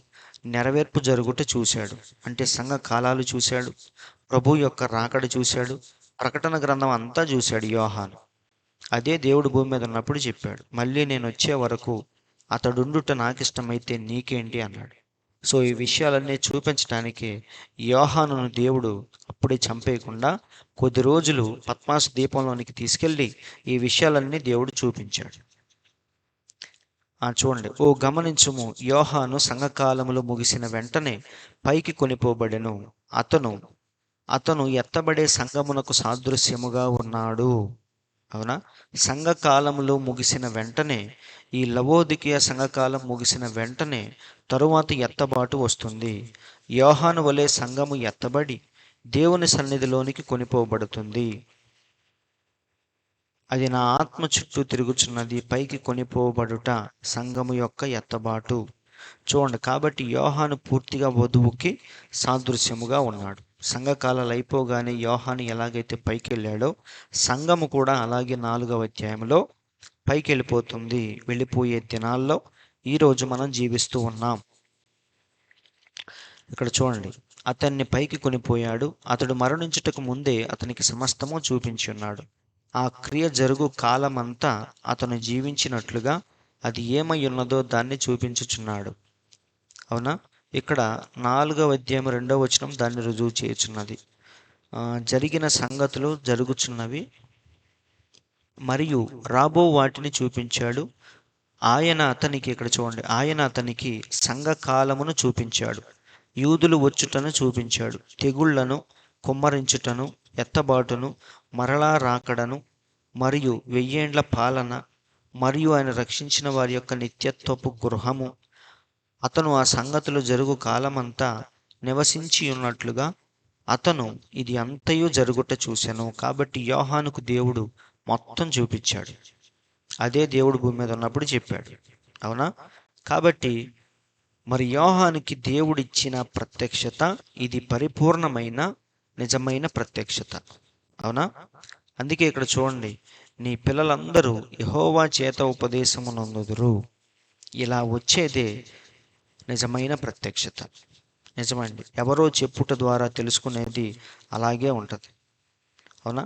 నెరవేర్పు జరుగుట చూశాడు. అంటే సంఘ కాలాలు చూశాడు, ప్రభు యొక్క రాకడ చూశాడు, ప్రకటన గ్రంథం అంతా చూశాడు యోహాను. అదే దేవుడు భూమి మీద ఉన్నప్పుడు చెప్పాడు, మళ్ళీ నేను వచ్చే వరకు అతడుండుట నాకు ఇష్టమైతే నీకేంటి అన్నాడు. సో ఈ విషయాలన్నీ చూపించడానికి యోహానును దేవుడు అప్పుడే చంపేయకుండా కొద్ది రోజులు పద్మాసు దీపంలోనికి తీసుకెళ్ళి ఈ విషయాలన్నీ దేవుడు చూపించాడు. చూడండి, ఓ గమనించుము, యోహాను సంఘకాలములు ముగిసిన వెంటనే పైకి కొనిపోబడెను. అతను అతను ఎత్తబడే సంఘమునకు సాదృశ్యముగా ఉన్నాడు. అవునా? సంఘకాలములు ముగిసిన వెంటనే, ఈ లవోదికీయ సంఘకాలం ముగిసిన వెంటనే తరువాత ఎత్తబాటు వస్తుంది. యోహాను వలె సంఘము ఎత్తబడి దేవుని సన్నిధిలోనికి కొనిపోబడుతుంది. అది నా ఆత్మ చుట్టూ తిరుగుచున్నది. పైకి కొనిపోబడుట సంఘము యొక్క ఎత్తబాటు. చూడండి, కాబట్టి యోహాను పూర్తిగా వధువుకి సాదృశ్యముగా ఉన్నాడు. సంఘకాలాలు అయిపోగానే యోహాను ఎలాగైతే పైకి వెళ్ళాడో, సంఘము కూడా అలాగే 4వ అధ్యాయంలో పైకి వెళ్ళిపోతుంది. వెళ్ళిపోయే దినాల్లో ఈరోజు మనం జీవిస్తూ ఉన్నాం. ఇక్కడ చూడండి, అతన్ని పైకి కొనిపోయాడు. అతడు మరణించుటకు ముందే అతనికి సమస్తము చూపించి ఉన్నాడు. ఆ క్రియ జరుగు కాలమంతా అతను జీవించినట్లుగా అది ఏమై ఉన్నదో దాన్ని చూపించుచున్నాడు. అవునా? ఇక్కడ 4వ అధ్యాయం 2వ వచనం దాన్ని రుజువు చేయుచున్నది. జరిగిన సంగతులు జరుగుచున్నవి మరియు రాబో వాటిని చూపించాడు. ఆయన అతనికి, ఇక్కడ చూడండి, ఆయన అతనికి సంఘకాలమును చూపించాడు, యూదులు వచ్చుటను చూపించాడు, తెగుళ్లను, కుమ్మరించుటను, ఎత్తబాటును, మరలా రాకడను, మరియు 1000 ఏండ్ల పాలన, మరియు ఆయన రక్షించిన వారి యొక్క నిత్యత్వపు గృహము. అతను ఆ సంగతులు జరుగు కాలమంతా నివసించి ఉన్నట్లుగా అతను ఇది అంతయు జరుగుట చూశాను. కాబట్టి యోహానుకు దేవుడు మొత్తం చూపించాడు. అదే దేవుడు భూమి మీద ఉన్నప్పుడు చెప్పాడు. అవునా? కాబట్టి మరి యోహానుకి దేవుడిచ్చిన ప్రత్యక్షత ఇది పరిపూర్ణమైన నిజమైన ప్రత్యక్షత. అవునా? అందుకే ఇక్కడ చూడండి, నీ పిల్లలందరూ యెహోవా చేత ఉపదేశము నొందుదురు. ఇలా వచ్చేదే నిజమైన ప్రత్యక్షత. నిజమండి, ఎవరో చెప్పుట ద్వారా తెలుసుకునేది అలాగే ఉంటుంది. అవునా?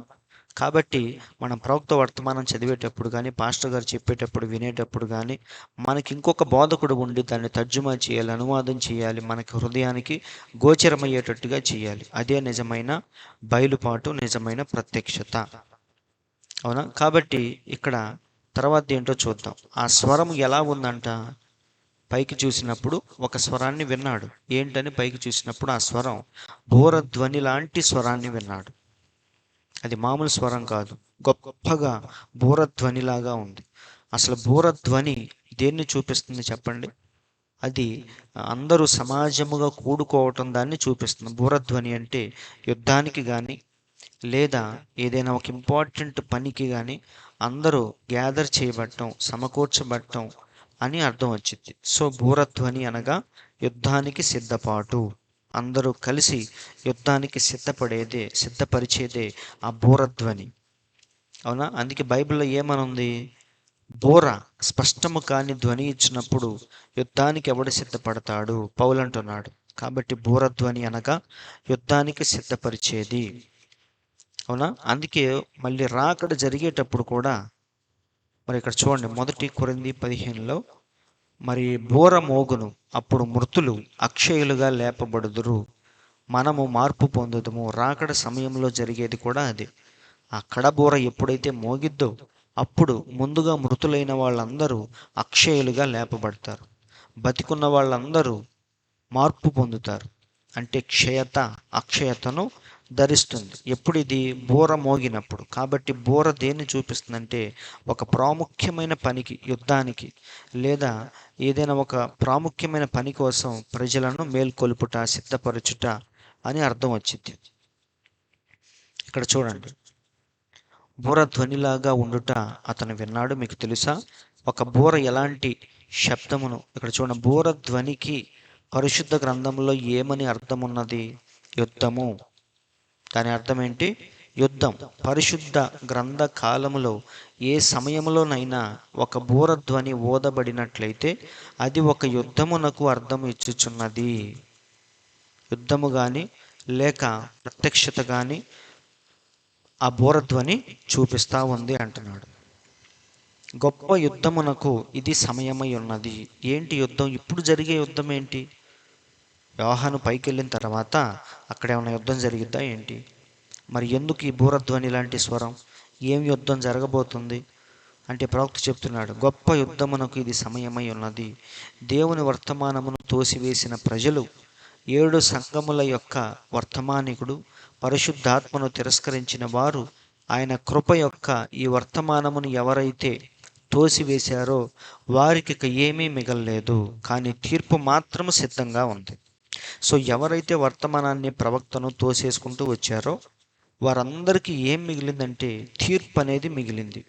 కాబట్టి మనం ప్రవక్త వర్తమానం చదివేటప్పుడు కానీ, పాస్టర్ గారు చెప్పేటప్పుడు వినేటప్పుడు కానీ, మనకి ఇంకొక బోధకుడు ఉండి దాన్ని తర్జుమా చేయాలి, అనువాదం చేయాలి, మనకి హృదయానికి గోచరమయ్యేటట్టుగా చేయాలి. అదే నిజమైన బయలుపాటు, నిజమైన ప్రత్యక్షత. అవునా? కాబట్టి ఇక్కడ తర్వాత ఏంటో చూద్దాం. ఆ స్వరం ఎలా ఉందంట? పైకి చూసినప్పుడు ఒక స్వరాన్ని విన్నాడు. ఏంటని పైకి చూసినప్పుడు ఆ స్వరం బూరధ్వని లాంటి స్వరాన్ని విన్నాడు. అది మామూలు స్వరం కాదు, గొప్పగా బూరధ్వనిలాగా ఉంది. అసలు బూరధ్వని దేన్ని చూపిస్తుంది చెప్పండి? అది అందరూ సమాజముగా కూడుకోవటం దాన్ని చూపిస్తుంది. బూరధ్వని అంటే యుద్ధానికి కానీ, లేదా ఏదైనా ఒక ఇంపార్టెంట్ పనికి కానీ అందరూ గ్యాదర్ చేయబడటం, సమకూర్చబడటం అని అర్థం వచ్చింది. సో బూరధ్వని అనగా యుద్ధానికి సిద్ధపాటు, అందరూ కలిసి యుద్ధానికి సిద్ధపరిచేదే ఆ బూరధ్వని. అవునా? అందుకే బైబిల్లో ఏమనుంది? బూర స్పష్టము కాని ధ్వని ఇచ్చినప్పుడు యుద్ధానికి ఎవడు సిద్ధపడతాడు? పౌలు అంటున్నాడు. కాబట్టి బూరధ్వని అనగా యుద్ధానికి సిద్ధపరిచేది. అవునా? అందుకే మళ్ళీ రాకడ జరిగేటప్పుడు కూడా మరి ఇక్కడ చూడండి, 1 కొరింథీ 15లో మరి బూర మోగును, అప్పుడు మృతులు అక్షయులుగా లేపబడుదురు, మనము మార్పు పొందుదుము. రాకడ సమయంలో జరిగేది కూడా అదే. ఆ కడబూర ఎప్పుడైతే మోగిద్దో అప్పుడు ముందుగా మృతులైన వాళ్ళందరూ అక్షయులుగా లేపబడతారు. బతికున్న వాళ్ళందరూ మార్పు పొందుతారు. అంటే అక్షయతను ధరిస్తుంది. ఎప్పుడు? ఇది బూర మోగినప్పుడు. కాబట్టి బూర దేన్ని చూపిస్తుందంటే ఒక ప్రాముఖ్యమైన పనికి, యుద్ధానికి, లేదా ఏదైనా ఒక ప్రాముఖ్యమైన పని కోసం ప్రజలను మేల్కొల్పుట, సిద్ధపరచుట అని అర్థం వచ్చింది. ఇక్కడ చూడండి, బూర ధ్వనిలాగా ఉండుట అతను విన్నాడు. మీకు తెలుసా ఒక బూర ఎలాంటి శబ్దమును? ఇక్కడ చూడండి, బూర ధ్వనికి పరిశుద్ధ గ్రంథంలో ఏమని అర్థం ఉన్నది? యుద్ధము. దాని అర్థం ఏంటి? యుద్ధం. పరిశుద్ధ గ్రంథ కాలములో ఏ సమయంలోనైనా ఒక బూరధ్వని ఓదబడినట్లయితే అది ఒక యుద్ధమునకు అర్థం ఇచ్చుచున్నది. యుద్ధము కానీ లేక ప్రత్యక్షత కానీ ఆ బూరధ్వని చూపిస్తూ ఉంది అంటున్నాడు. గొప్ప యుద్ధమునకు ఇది సమయమై ఉన్నది. ఏంటి యుద్ధం? ఇప్పుడు జరిగే యుద్ధం ఏంటి? యోహాను పైకి వెళ్ళిన తర్వాత అక్కడ ఏమైనా యుద్ధం జరిగిద్దా ఏంటి? మరి ఎందుకు ఈ బూరధ్వని లాంటి స్వరం? ఏం యుద్ధం జరగబోతుంది? అంటే ప్రవక్త చెప్తున్నాడు, గొప్ప యుద్ధమునకు ఇది సమయమై ఉన్నది. దేవుని వర్తమానమును తోసివేసిన ప్రజలు, 7 సంఘముల యొక్క వర్తమానికుడు, పరిశుద్ధాత్మను తిరస్కరించిన వారు, ఆయన కృప యొక్క ఈ వర్తమానమును ఎవరైతే తోసివేశారో వారికి ఇక ఏమీ మిగలలేదు, కానీ తీర్పు మాత్రము సిద్ధంగా ఉంది. సో ఎవరైతే వర్తమానాన్ని, ప్రవక్తను తోసేసుకుంటూ వచ్చారో వారందరికీ ఏం మిగిలిందంటే తీర్పు అనేది మిగిలింది.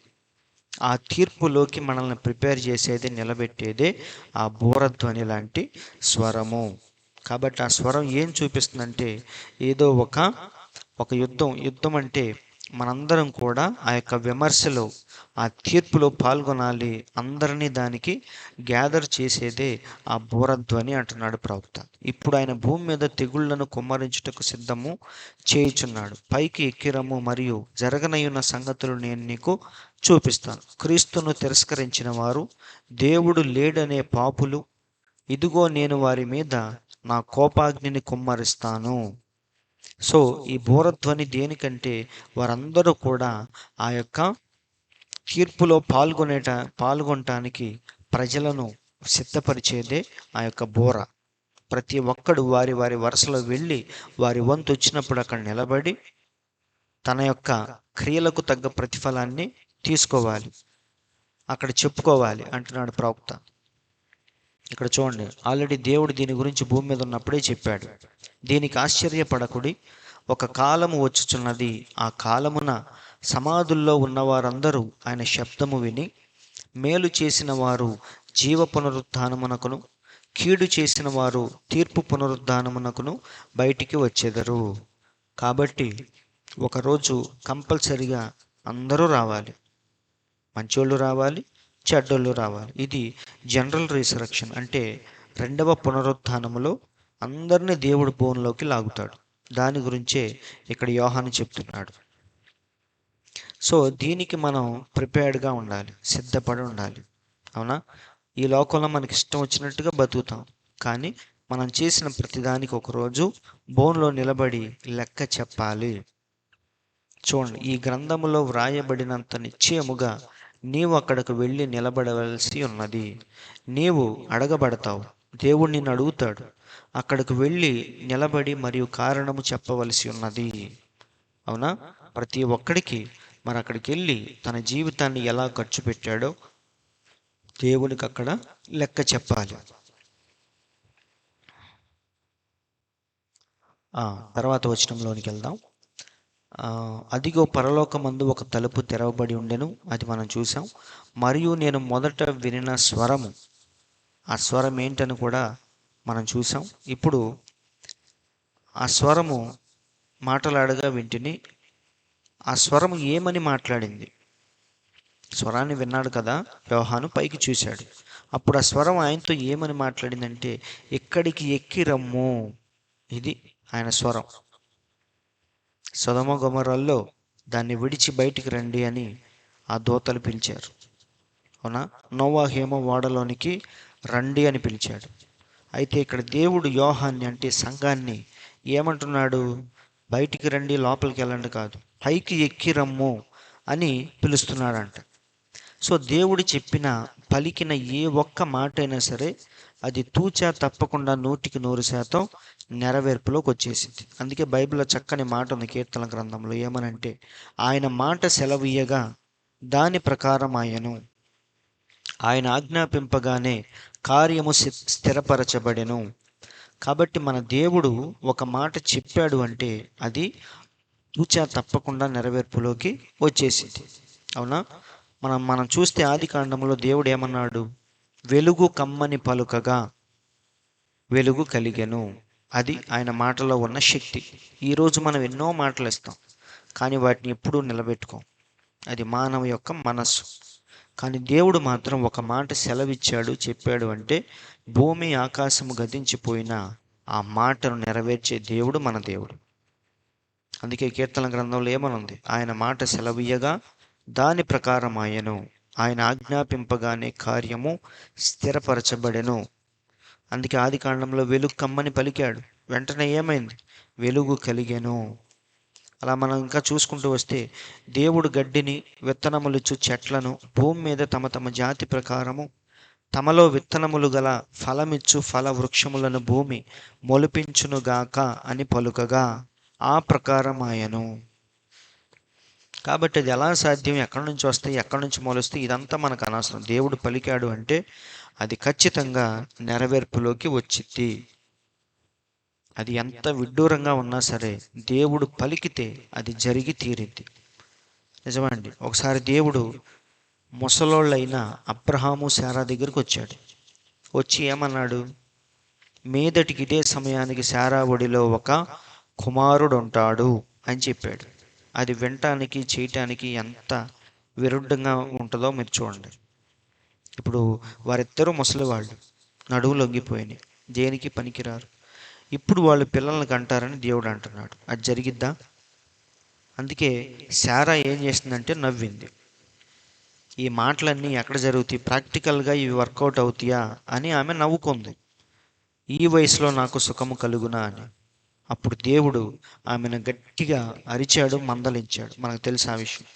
ఆ తీర్పులోకి మనల్ని ప్రిపేర్ చేసేది, నిలబెట్టేదే ఆ బూరధ్వని లాంటి స్వరము. కాబట్టి ఆ స్వరం ఏం చూపిస్తుందంటే ఏదో ఒక యుద్ధం అంటే మనందరం కూడా ఆ యొక్క విమర్శలో, ఆ తీర్పులో పాల్గొనాలి. అందరినీ దానికి గ్యాదర్ చేసేదే ఆ బూరధ్వని అంటున్నాడు ప్రవక్త. ఇప్పుడు ఆయన భూమి మీద తెగుళ్లను కుమ్మరించుటకు సిద్ధము చేయుచున్నాడు. పైకి ఎక్కిరము, మరియు జరగనయున్న సంగతులు నేను నీకు చూపిస్తాను. క్రీస్తును తిరస్కరించిన వారు, దేవుడు లేడనే పాపులు, ఇదిగో నేను వారి మీద నా కోపాగ్నిని కుమ్మరిస్తాను. సో ఈ బూరధ్వని దేనికంటే వారందరూ కూడా ఆ యొక్క తీర్పులో పాల్గొనటానికి ప్రజలను సిద్ధపరిచేదే ఆ యొక్క బూర. ప్రతి ఒక్కడు వారి వారి వరుసలో వెళ్ళి వారి వంతు వచ్చినప్పుడు అక్కడ నిలబడి తన యొక్క క్రియలకు తగ్గ ప్రతిఫలాన్ని తీసుకోవాలి, అక్కడ చెప్పుకోవాలి అంటున్నాడు ప్రవక్త. ఇక్కడ చూడండి, ఆల్రెడీ దేవుడు దీని గురించి భూమి మీద ఉన్నప్పుడే చెప్పాడు. దీనికి ఆశ్చర్యపడకుడి, ఒక కాలము వచ్చుచున్నది, ఆ కాలమున సమాధుల్లో ఉన్నవారందరూ ఆయన శబ్దము విని, మేలు చేసిన వారు జీవ పునరుద్ధానమునకును, కీడు చేసిన వారు తీర్పు పునరుద్ధానమునకును బయటికి వచ్చేదరు. కాబట్టి ఒకరోజు కంపల్సరిగా అందరూ రావాలి, మంచోళ్ళు రావాలి, చెడ్డోళ్ళు రావాలి. ఇది జనరల్ రిసరెక్షన్, అంటే 2వ పునరుత్థానములో అందరినీ దేవుడు భూమిలోకి లాగుతాడు. దాని గురించే ఇక్కడ యోహాను చెప్తున్నాడు. సో దీనికి మనం ప్రిపేర్డ్గా ఉండాలి, సిద్ధపడి ఉండాలి. అవునా? ఈ లోకంలో మనకి ఇష్టం వచ్చినట్టుగా బతుకుతాం, కానీ మనం చేసిన ప్రతిదానికి ఒకరోజు భూమిలో నిలబడి లెక్క చెప్పాలి. చూడండి, ఈ గ్రంథములో వ్రాయబడినంత నిశ్చయముగా నీవు అక్కడకు వెళ్ళి నిలబడవలసి ఉన్నది. నీవు అడగబడతావు, దేవుడు నిన్ను అడుగుతాడు. అక్కడకు వెళ్ళి నిలబడి మరియు కారణము చెప్పవలసి ఉన్నది. అవునా? ప్రతి ఒక్కడికి మరి అక్కడికి వెళ్ళి తన జీవితాన్ని ఎలా ఖర్చు పెట్టాడో దేవునికి అక్కడ లెక్క చెప్పాలి. తర్వాత వచనంలోనికి వెళ్దాం. అదిగో పరలోకమందు ఒక తలుపు తెరవబడి ఉండెను, అది మనం చూసాం. మరియు నేను మొదట వినిన స్వరము, ఆ స్వరం ఏంటని కూడా మనం చూసాం. ఇప్పుడు ఆ స్వరము మాట్లాడగా వింటిని. ఆ స్వరము ఏమని మాట్లాడింది? స్వరాన్ని విన్నాడు కదా యోహాను, పైకి చూశాడు. అప్పుడు ఆ స్వరం ఆయనతో ఏమని మాట్లాడిందంటే, ఎక్కడికి ఎక్కి రమ్ము. ఇది ఆయన స్వరం. సొదొమ గొమొర్రాల్లో దాన్ని విడిచి బయటికి రండి అని ఆ దూతలు పిలిచారు. అవునా? నోవాహేమో ఓడలోనికి రండి అని పిలిచాడు. అయితే ఇక్కడ దేవుడు యోహాన్ని, అంటే సంఘాన్ని ఏమంటున్నాడు? బయటికి రండి, లోపలికి వెళ్ళండి కాదు, పైకి ఎక్కి రమ్ము అని పిలుస్తున్నాడంట. సో దేవుడు చెప్పిన, పలికిన ఏ ఒక్క మాట అయినా సరే అది తూచా తప్పకుండా 100% నెరవేర్పులోకి వచ్చేసింది. అందుకే బైబిల్లో చక్కని మాట ఉంది కీర్తన గ్రంథంలో, ఏమనంటే ఆయన మాట సెలవీయగా దాని ప్రకారం ఆయన ఆజ్ఞాపింపగానే కార్యము స్థిరపరచబడెను. కాబట్టి మన దేవుడు ఒక మాట చెప్పాడు అంటే అది తూచా తప్పకుండా నెరవేర్పులోకి వచ్చేసింది. అవునా? మనం చూస్తే ఆది కాండంలో దేవుడు ఏమన్నాడు? వెలుగు కమ్మని పలుకగా వెలుగు కలిగెను. అది ఆయన మాటలో ఉన్న శక్తి. ఈరోజు మనం ఎన్నో మాటలు ఇస్తాం, కానీ వాటిని ఎప్పుడూ నిలబెట్టుకోం. అది మానవ యొక్క మనస్సు. కానీ దేవుడు మాత్రం ఒక మాట సెలవిచ్చాడు, చెప్పాడు అంటే భూమి ఆకాశము గతించిపోయినా ఆ మాటను నెరవేర్చే దేవుడు మన దేవుడు. అందుకే కీర్తన గ్రంథంలో ఏమనుంది? ఆయన మాట సెలవీయగా దాని ప్రకారం ఆయన ఆజ్ఞాపింపగానే కార్యము స్థిరపరచబడెను. అందుకే ఆది కాండంలో వెలుగు కమ్మని పలికాడు, వెంటనే ఏమైంది? వెలుగు కలిగెను. అలా మనం ఇంకా చూసుకుంటూ వస్తే దేవుడు గడ్డిని విత్తనములిచ్చు చెట్లను భూమి మీద తమ తమ జాతి ప్రకారము తమలో విత్తనములు గల ఫలమిచ్చు ఫల వృక్షములను భూమి మొలిపించునుగాక అని పలుకగా ఆ ప్రకారం ఆయను. కాబట్టి అది ఎలా సాధ్యం, ఎక్కడి నుంచి వస్తాయి, ఎక్కడి నుంచి మొలుస్తాయి, ఇదంతా మనకు అనవసరం. దేవుడు పలికాడు అంటే అది ఖచ్చితంగా నెరవేర్పులోకి వచ్చింది. అది ఎంత విడ్డూరంగా ఉన్నా సరే దేవుడు పలికితే అది జరిగి తీరింది. నిజమండి. ఒకసారి దేవుడు ముసలోళ్ళైన అబ్రహాము శారా దగ్గరికి వచ్చాడు. వచ్చి ఏమన్నాడు, మీదటికి ఇదే సమయానికి శారా ఒడిలో ఒక కుమారుడు ఉంటాడు అని చెప్పాడు. అది వినటానికి చేయటానికి ఎంత విరుద్ధంగా ఉంటుందో మీరు చూడండి. ఇప్పుడు వారిద్దరూ ముసలివాళ్ళు, నడువులు లొంగిపోయినాయి, దేనికి పనికిరారు. ఇప్పుడు వాళ్ళు పిల్లల్ని కంటారని దేవుడు అంటున్నాడు. అది జరిగిద్దా? అందుకే శారా ఏం చేసిందంటే నవ్వింది. ఈ మాటలన్నీ ఎక్కడ జరుగుతాయి, ప్రాక్టికల్గా ఇవి వర్కౌట్ అవుతాయా అని ఆమె నవ్వుకుంది. ఈ వయసులో నాకు సుఖము కలుగునా అని. అప్పుడు దేవుడు ఆమెను గట్టిగా అరిచాడు, మందలించాడు. మనకు తెలుసు ఆ విషయం.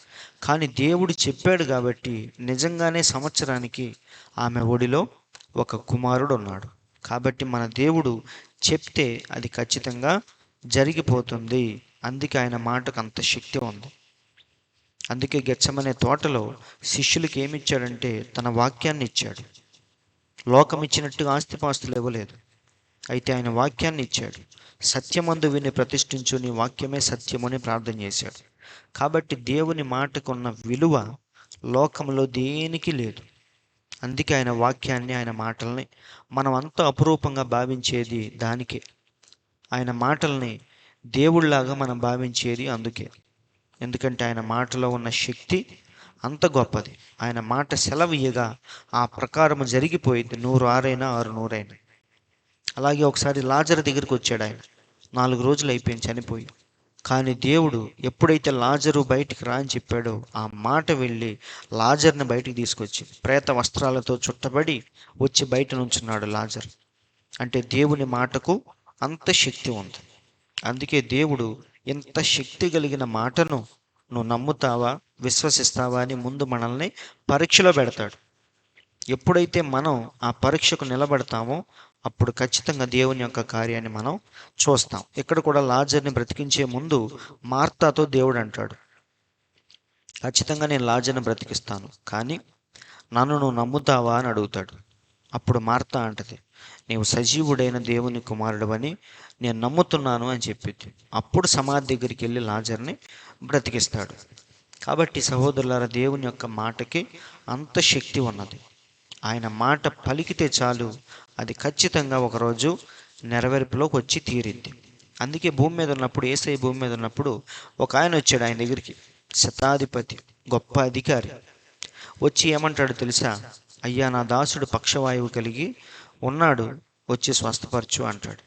కానీ దేవుడు చెప్పాడు కాబట్టి నిజంగానే సంవత్సరానికి ఆమె ఒడిలో ఒక కుమారుడు ఉన్నాడు. కాబట్టి మన దేవుడు చెప్తే అది ఖచ్చితంగా జరిగిపోతుంది. అందుకే ఆయన మాటకు అంత శక్తి ఉంది. అందుకే గెత్సెమనే తోటలో శిష్యులకి ఏమిచ్చాడంటే తన వాక్యాన్ని ఇచ్చాడు. లోకం ఇచ్చినట్టుగా ఆస్తిపాస్తులు ఇవ్వలేదు. అయితే ఆయన వాక్యాన్ని ఇచ్చాడు. సత్యమందు విని ప్రతిష్ఠించు, నీ వాక్యమే సత్యమని ప్రార్థన చేశాడు. కాబట్టి దేవుని మాటకున్న విలువ లోకంలో దేనికి లేదు. అందుకే ఆయన వాక్యాన్ని, ఆయన మాటల్ని మనం అంత అపురూపంగా భావించేది దానికే. ఆయన మాటల్ని దేవుళ్లాగా మనం భావించేది అందుకే. ఎందుకంటే ఆయన మాటలో ఉన్న శక్తి అంత గొప్పది. ఆయన మాట సెలవియ్యగా ఆ ప్రకారం జరిగిపోయింది. 100 ఆరైనా 6 100 అలాగే ఒకసారి లాజరు దగ్గరికి వచ్చాడు ఆయన. 4 రోజులు అయిపోయింది చనిపోయి. కానీ దేవుడు ఎప్పుడైతే లాజరు బయటికి రా అని చెప్పాడో ఆ మాట వెళ్ళి లాజర్ని బయటికి తీసుకొచ్చి ప్రేత వస్త్రాలతో చుట్టబడి వచ్చి బయట నుంచున్నాడు లాజర్. అంటే దేవుని మాటకు అంత శక్తి ఉంది. అందుకే దేవుడు ఎంత శక్తి కలిగిన మాటను నువ్వు నమ్ముతావా, విశ్వసిస్తావా అని ముందు మనల్ని పరీక్షలో పెడతాడు. ఎప్పుడైతే మనం ఆ పరీక్షకు నిలబడతామో అప్పుడు ఖచ్చితంగా దేవుని యొక్క కార్యాన్ని మనం చూస్తాం. ఇక్కడ కూడా లాజర్ని బ్రతికించే ముందు మార్తాతో దేవుడు అంటాడు, ఖచ్చితంగా నేను లాజర్ని బ్రతికిస్తాను, కానీ నన్ను నువ్వు నమ్ముతావా అని అడుగుతాడు. అప్పుడు మార్తా అంటది, నీవు సజీవుడైన దేవుని కుమారుడవని నేను నమ్ముతున్నాను అని చెప్పింది. అప్పుడు సమాధి దగ్గరికి వెళ్ళి లాజర్ని బ్రతికిస్తాడు. కాబట్టి సహోదరులారా, దేవుని యొక్క మాటకి అంత శక్తి ఉన్నది. ఆయన మాట పలికితే చాలు అది ఖచ్చితంగా ఒకరోజు నెరవేర్పులోకి వచ్చి తీరింది. అందుకే భూమి మీద ఉన్నప్పుడు, యేసయ్య భూమి మీద ఉన్నప్పుడు ఒక ఆయన వచ్చాడు ఆయన దగ్గరికి, శతాధిపతి, గొప్ప అధికారి. వచ్చి ఏమంటాడు తెలుసా, అయ్యా నా దాసుడు పక్షవాయువు కలిగి ఉన్నాడు, వచ్చి స్వస్థపరచు అంటాడు.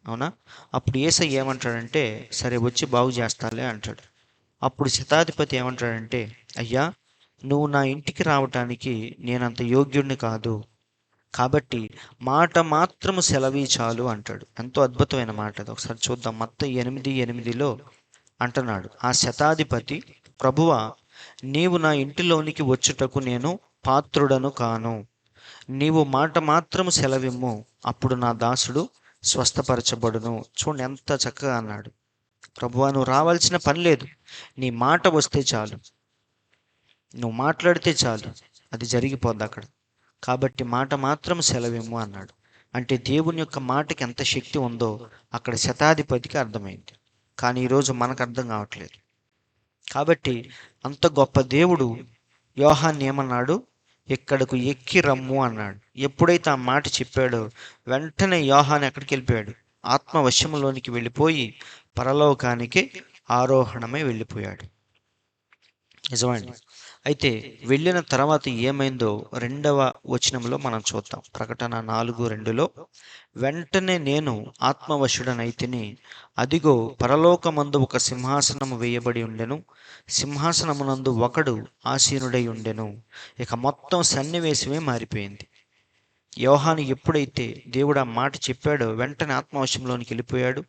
అవునా? అప్పుడు యేసయ్య ఏమంటాడంటే సరే వచ్చి బాగు చేస్తాలే అంటాడు. అప్పుడు శతాధిపతి ఏమంటాడంటే, అయ్యా నువ్వు నా ఇంటికి రావటానికి నేనంత యోగ్యుడిని కాదు, కాబట్టి మాట మాత్రము సెలవి చాలు అంటాడు. ఎంతో అద్భుతమైన మాట అది. ఒకసారి చూద్దాం. మత్తయి 8:8 అంటున్నాడు, ఆ శతాధిపతి, ప్రభువా నీవు నా ఇంటిలోనికి వచ్చుటకు నేను పాత్రుడను కాను, నీవు మాట మాత్రము సెలవిమ్ము, అప్పుడు నా దాసుడు స్వస్థపరచబడును. చూడండి ఎంత చక్కగా అన్నాడు. ప్రభువా నువ్వు రావాల్సిన పని లేదు, నీ మాట వస్తే చాలు, నువ్వు మాట్లాడితే చాలు, అది జరిగిపోద్ది అక్కడ. కాబట్టి మాట మాత్రం సెలవిమ్ము అన్నాడు. అంటే దేవుని యొక్క మాటకి ఎంత శక్తి ఉందో అక్కడ శతాధిపతికి అర్థమైంది. కానీ ఈరోజు మనకు అర్థం కావట్లేదు. కాబట్టి అంత గొప్ప దేవుడు యోహాన్ని ఏమన్నాడు, ఇక్కడకు ఎక్కి రమ్ము అన్నాడు. ఎప్పుడైతే ఆ మాట చెప్పాడో వెంటనే యోహాను ఎక్కడికి వెళ్ళిపోయాడు, ఆత్మవశములోనికి వెళ్ళిపోయి పరలోకానికి ఆరోహణమై వెళ్ళిపోయాడు. నిజమండి. అయితే వెళ్ళిన తర్వాత ఏమైందో 2వ వచనంలో మనం చూద్దాం. ప్రకటన 4:2 వెంటనే నేను ఆత్మవశుడనైతిని, అదిగో పరలోకమందు ఒక సింహాసనము వేయబడి ఉండెను, సింహాసనమునందు ఒకడు ఆసీనుడై ఉండెను. ఇక మొత్తం సన్నివేశమే మారిపోయింది. యోహాను ఎప్పుడైతే దేవుడు ఆ మాట చెప్పాడో వెంటనే ఆత్మవశంలోనికి వెళ్ళిపోయాడు.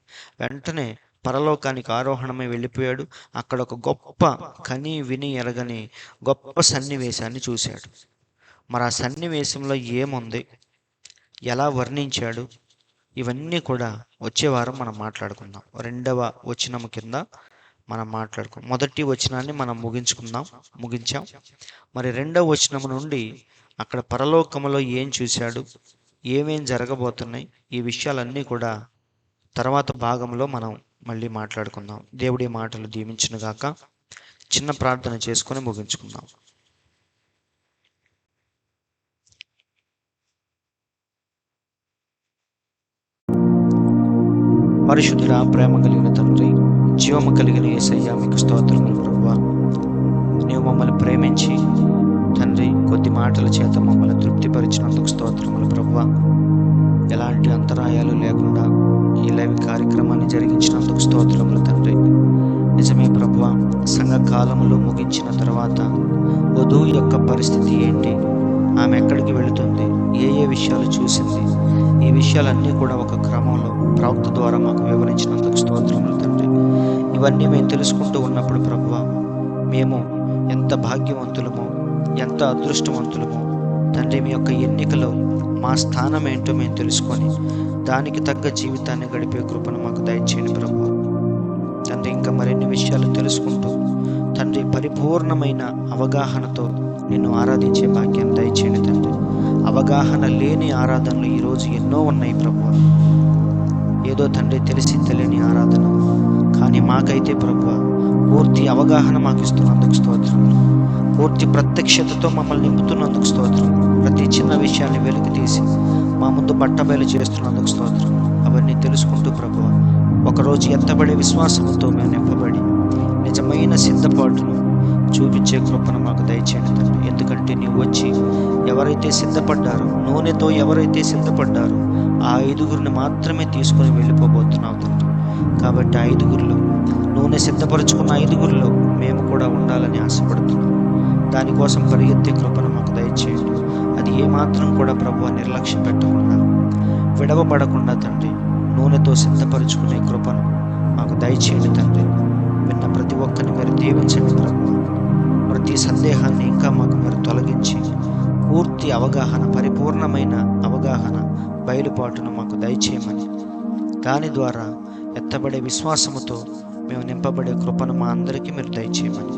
వెంటనే పరలోకానికి ఆరోహణమై వెళ్ళిపోయాడు. అక్కడ ఒక గొప్ప కని విని ఎరగని గొప్ప సన్నివేశాన్ని చూశాడు. మరి ఆ సన్నివేశంలో ఏముంది, ఎలా వర్ణించాడు, ఇవన్నీ కూడా వచ్చే వారం మనం మాట్లాడుకుందాం. 2వ వచనము కింద మనం మాట్లాడుకుందాం. 1వ వచనాన్ని మనం ముగించాం. మరి 2వ వచనము నుండి అక్కడ పరలోకములో ఏం చూశాడు, ఏమేం జరగబోతున్నాయి, ఈ విషయాలన్నీ కూడా తర్వాత భాగంలో మనం మళ్ళీ మాట్లాడుకుందాం. దేవుడి మాటలు దీవించునుగాక. చిన్న ప్రార్థన చేసుకొని ముగించుకుందాం. పరిశుద్ధుడా, ప్రేమ కలిగిన తండ్రి, జీవము కలిగిన యేసయ్యా, మీకు స్తోత్రములు ప్రభువా. నీవు మమ్మల్ని ప్రేమించి తండ్రి కొద్ది మాటల చేత మమ్మల్ని తృప్తిపరిచినందుకు స్తోత్రములు ప్రభువా. ఎలాంటి అంతరాయాలు లేకుండా ఈ లైవ్ కార్యక్రమాన్ని జరిగించినందుకు స్తోత్రములు తండ్రి. నిజమే ప్రభువా, సంఘ కాలములు ముగించిన తర్వాత వధువు యొక్క పరిస్థితి ఏంటి, ఆమె ఎక్కడికి వెళుతుంది, ఏ విషయాలు చూసింది, ఈ విషయాలన్నీ కూడా ఒక క్రమంలో ప్రవక్త ద్వారా మాకు వివరించినందుకు స్తోత్రములు తండ్రి. ఇవన్నీ మేము తెలుసుకుంటూ ఉన్నప్పుడు ప్రభువా, మేము ఎంత భాగ్యవంతులమో, ఎంత అదృష్టవంతులమో తండ్రి. మీ యొక్క ఎన్నికలో మా స్థానం ఏంటో మేము తెలుసుకొని దానికి తగ్గ జీవితాన్ని గడిపే కృపను మాకు దయచేయండి ప్రభువా. తండ్రి, ఇంకా మరిన్ని విషయాలు తెలుసుకుంటూ తండ్రి పరిపూర్ణమైన అవగాహనతో నిన్ను ఆరాధించే భాగ్యాన్ని దయచేయండి తండ్రి. అవగాహన లేని ఆరాధనలు ఈరోజు ఎన్నో ఉన్నాయి ప్రభువా. ఏదో తండ్రి తెలిసి తెలియని ఆరాధన, కానీ మాకైతే ప్రభువా పూర్తి అవగాహన మాకు ఇస్తున్నందుకు స్తోత్రములు. పూర్తి ప్రత్యక్షతతో మమ్మల్ని నింపుతున్నందుకు స్తోత్రం. ప్రతి చిన్న విషయాన్ని వెలికి తీసి మా ముందు బట్టబయలు చేస్తున్నందుకు స్తోత్రం. అవన్నీ తెలుసుకుంటూ ప్రభువా ఒకరోజు ఎత్తబడే విశ్వాసంతో మేము నింపబడి నిజమైన సిద్ధపాటును చూపించే కృపను మాకు దయచేయండి తండ్రి. ఎందుకంటే నీవు వచ్చి ఎవరైతే సిద్ధపడ్డారో, నూనెతో ఎవరైతే సిద్ధపడ్డారో ఆ 5గురిని మాత్రమే తీసుకొని వెళ్ళిపోబోతున్నావు తండ్రి. కాబట్టి 5గురిలో, నూనె సిద్ధపరుచుకున్న 5గురిలో మేము కూడా ఉండాలని ఆశపడుతున్నాం. దానికోసం పరిగెత్తే కృపను మాకు దయచేయండి. అది ఏమాత్రం కూడా ప్రభువా నిర్లక్ష్యం పెట్టకుండా, విడవబడకుండా తండ్రి నూనెతో సిద్ధపరుచుకునే కృపను మాకు దయచేయండి తండ్రి. విన్న ప్రతి ఒక్కరిని మీరు దీవించండి ప్రభువా. ప్రతి సందేహాన్ని ఇంకా మాకు మీరు తొలగించి పూర్తి అవగాహన, పరిపూర్ణమైన అవగాహన, బయలుపాటును మాకు దయచేయమని, దాని ద్వారా ఎత్తబడే విశ్వాసముతో మేము నింపబడే కృపను మా అందరికీ మీరు దయచేయమని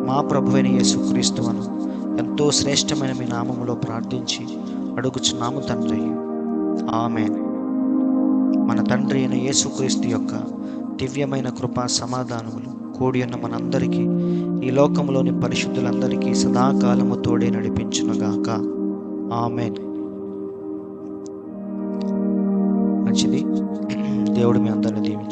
మా ప్రభువైన యేసుక్రీస్తువను ఎంతో శ్రేష్టమైన మీ నామములో ప్రార్థించి అడుగుచున్నాము తండ్రి. ఆమేన్. మన తండ్రి అయిన యేసుక్రీస్తు యొక్క దివ్యమైన కృపా సమాధానములు కూడి ఉన్న మనందరికీ, ఈ లోకంలోని పరిశుద్ధులందరికీ సదాకాలము తోడే నడిపించునుగాక. ఆమేన్. మంచిది. దేవుడు మీ అందరిని దీవించు.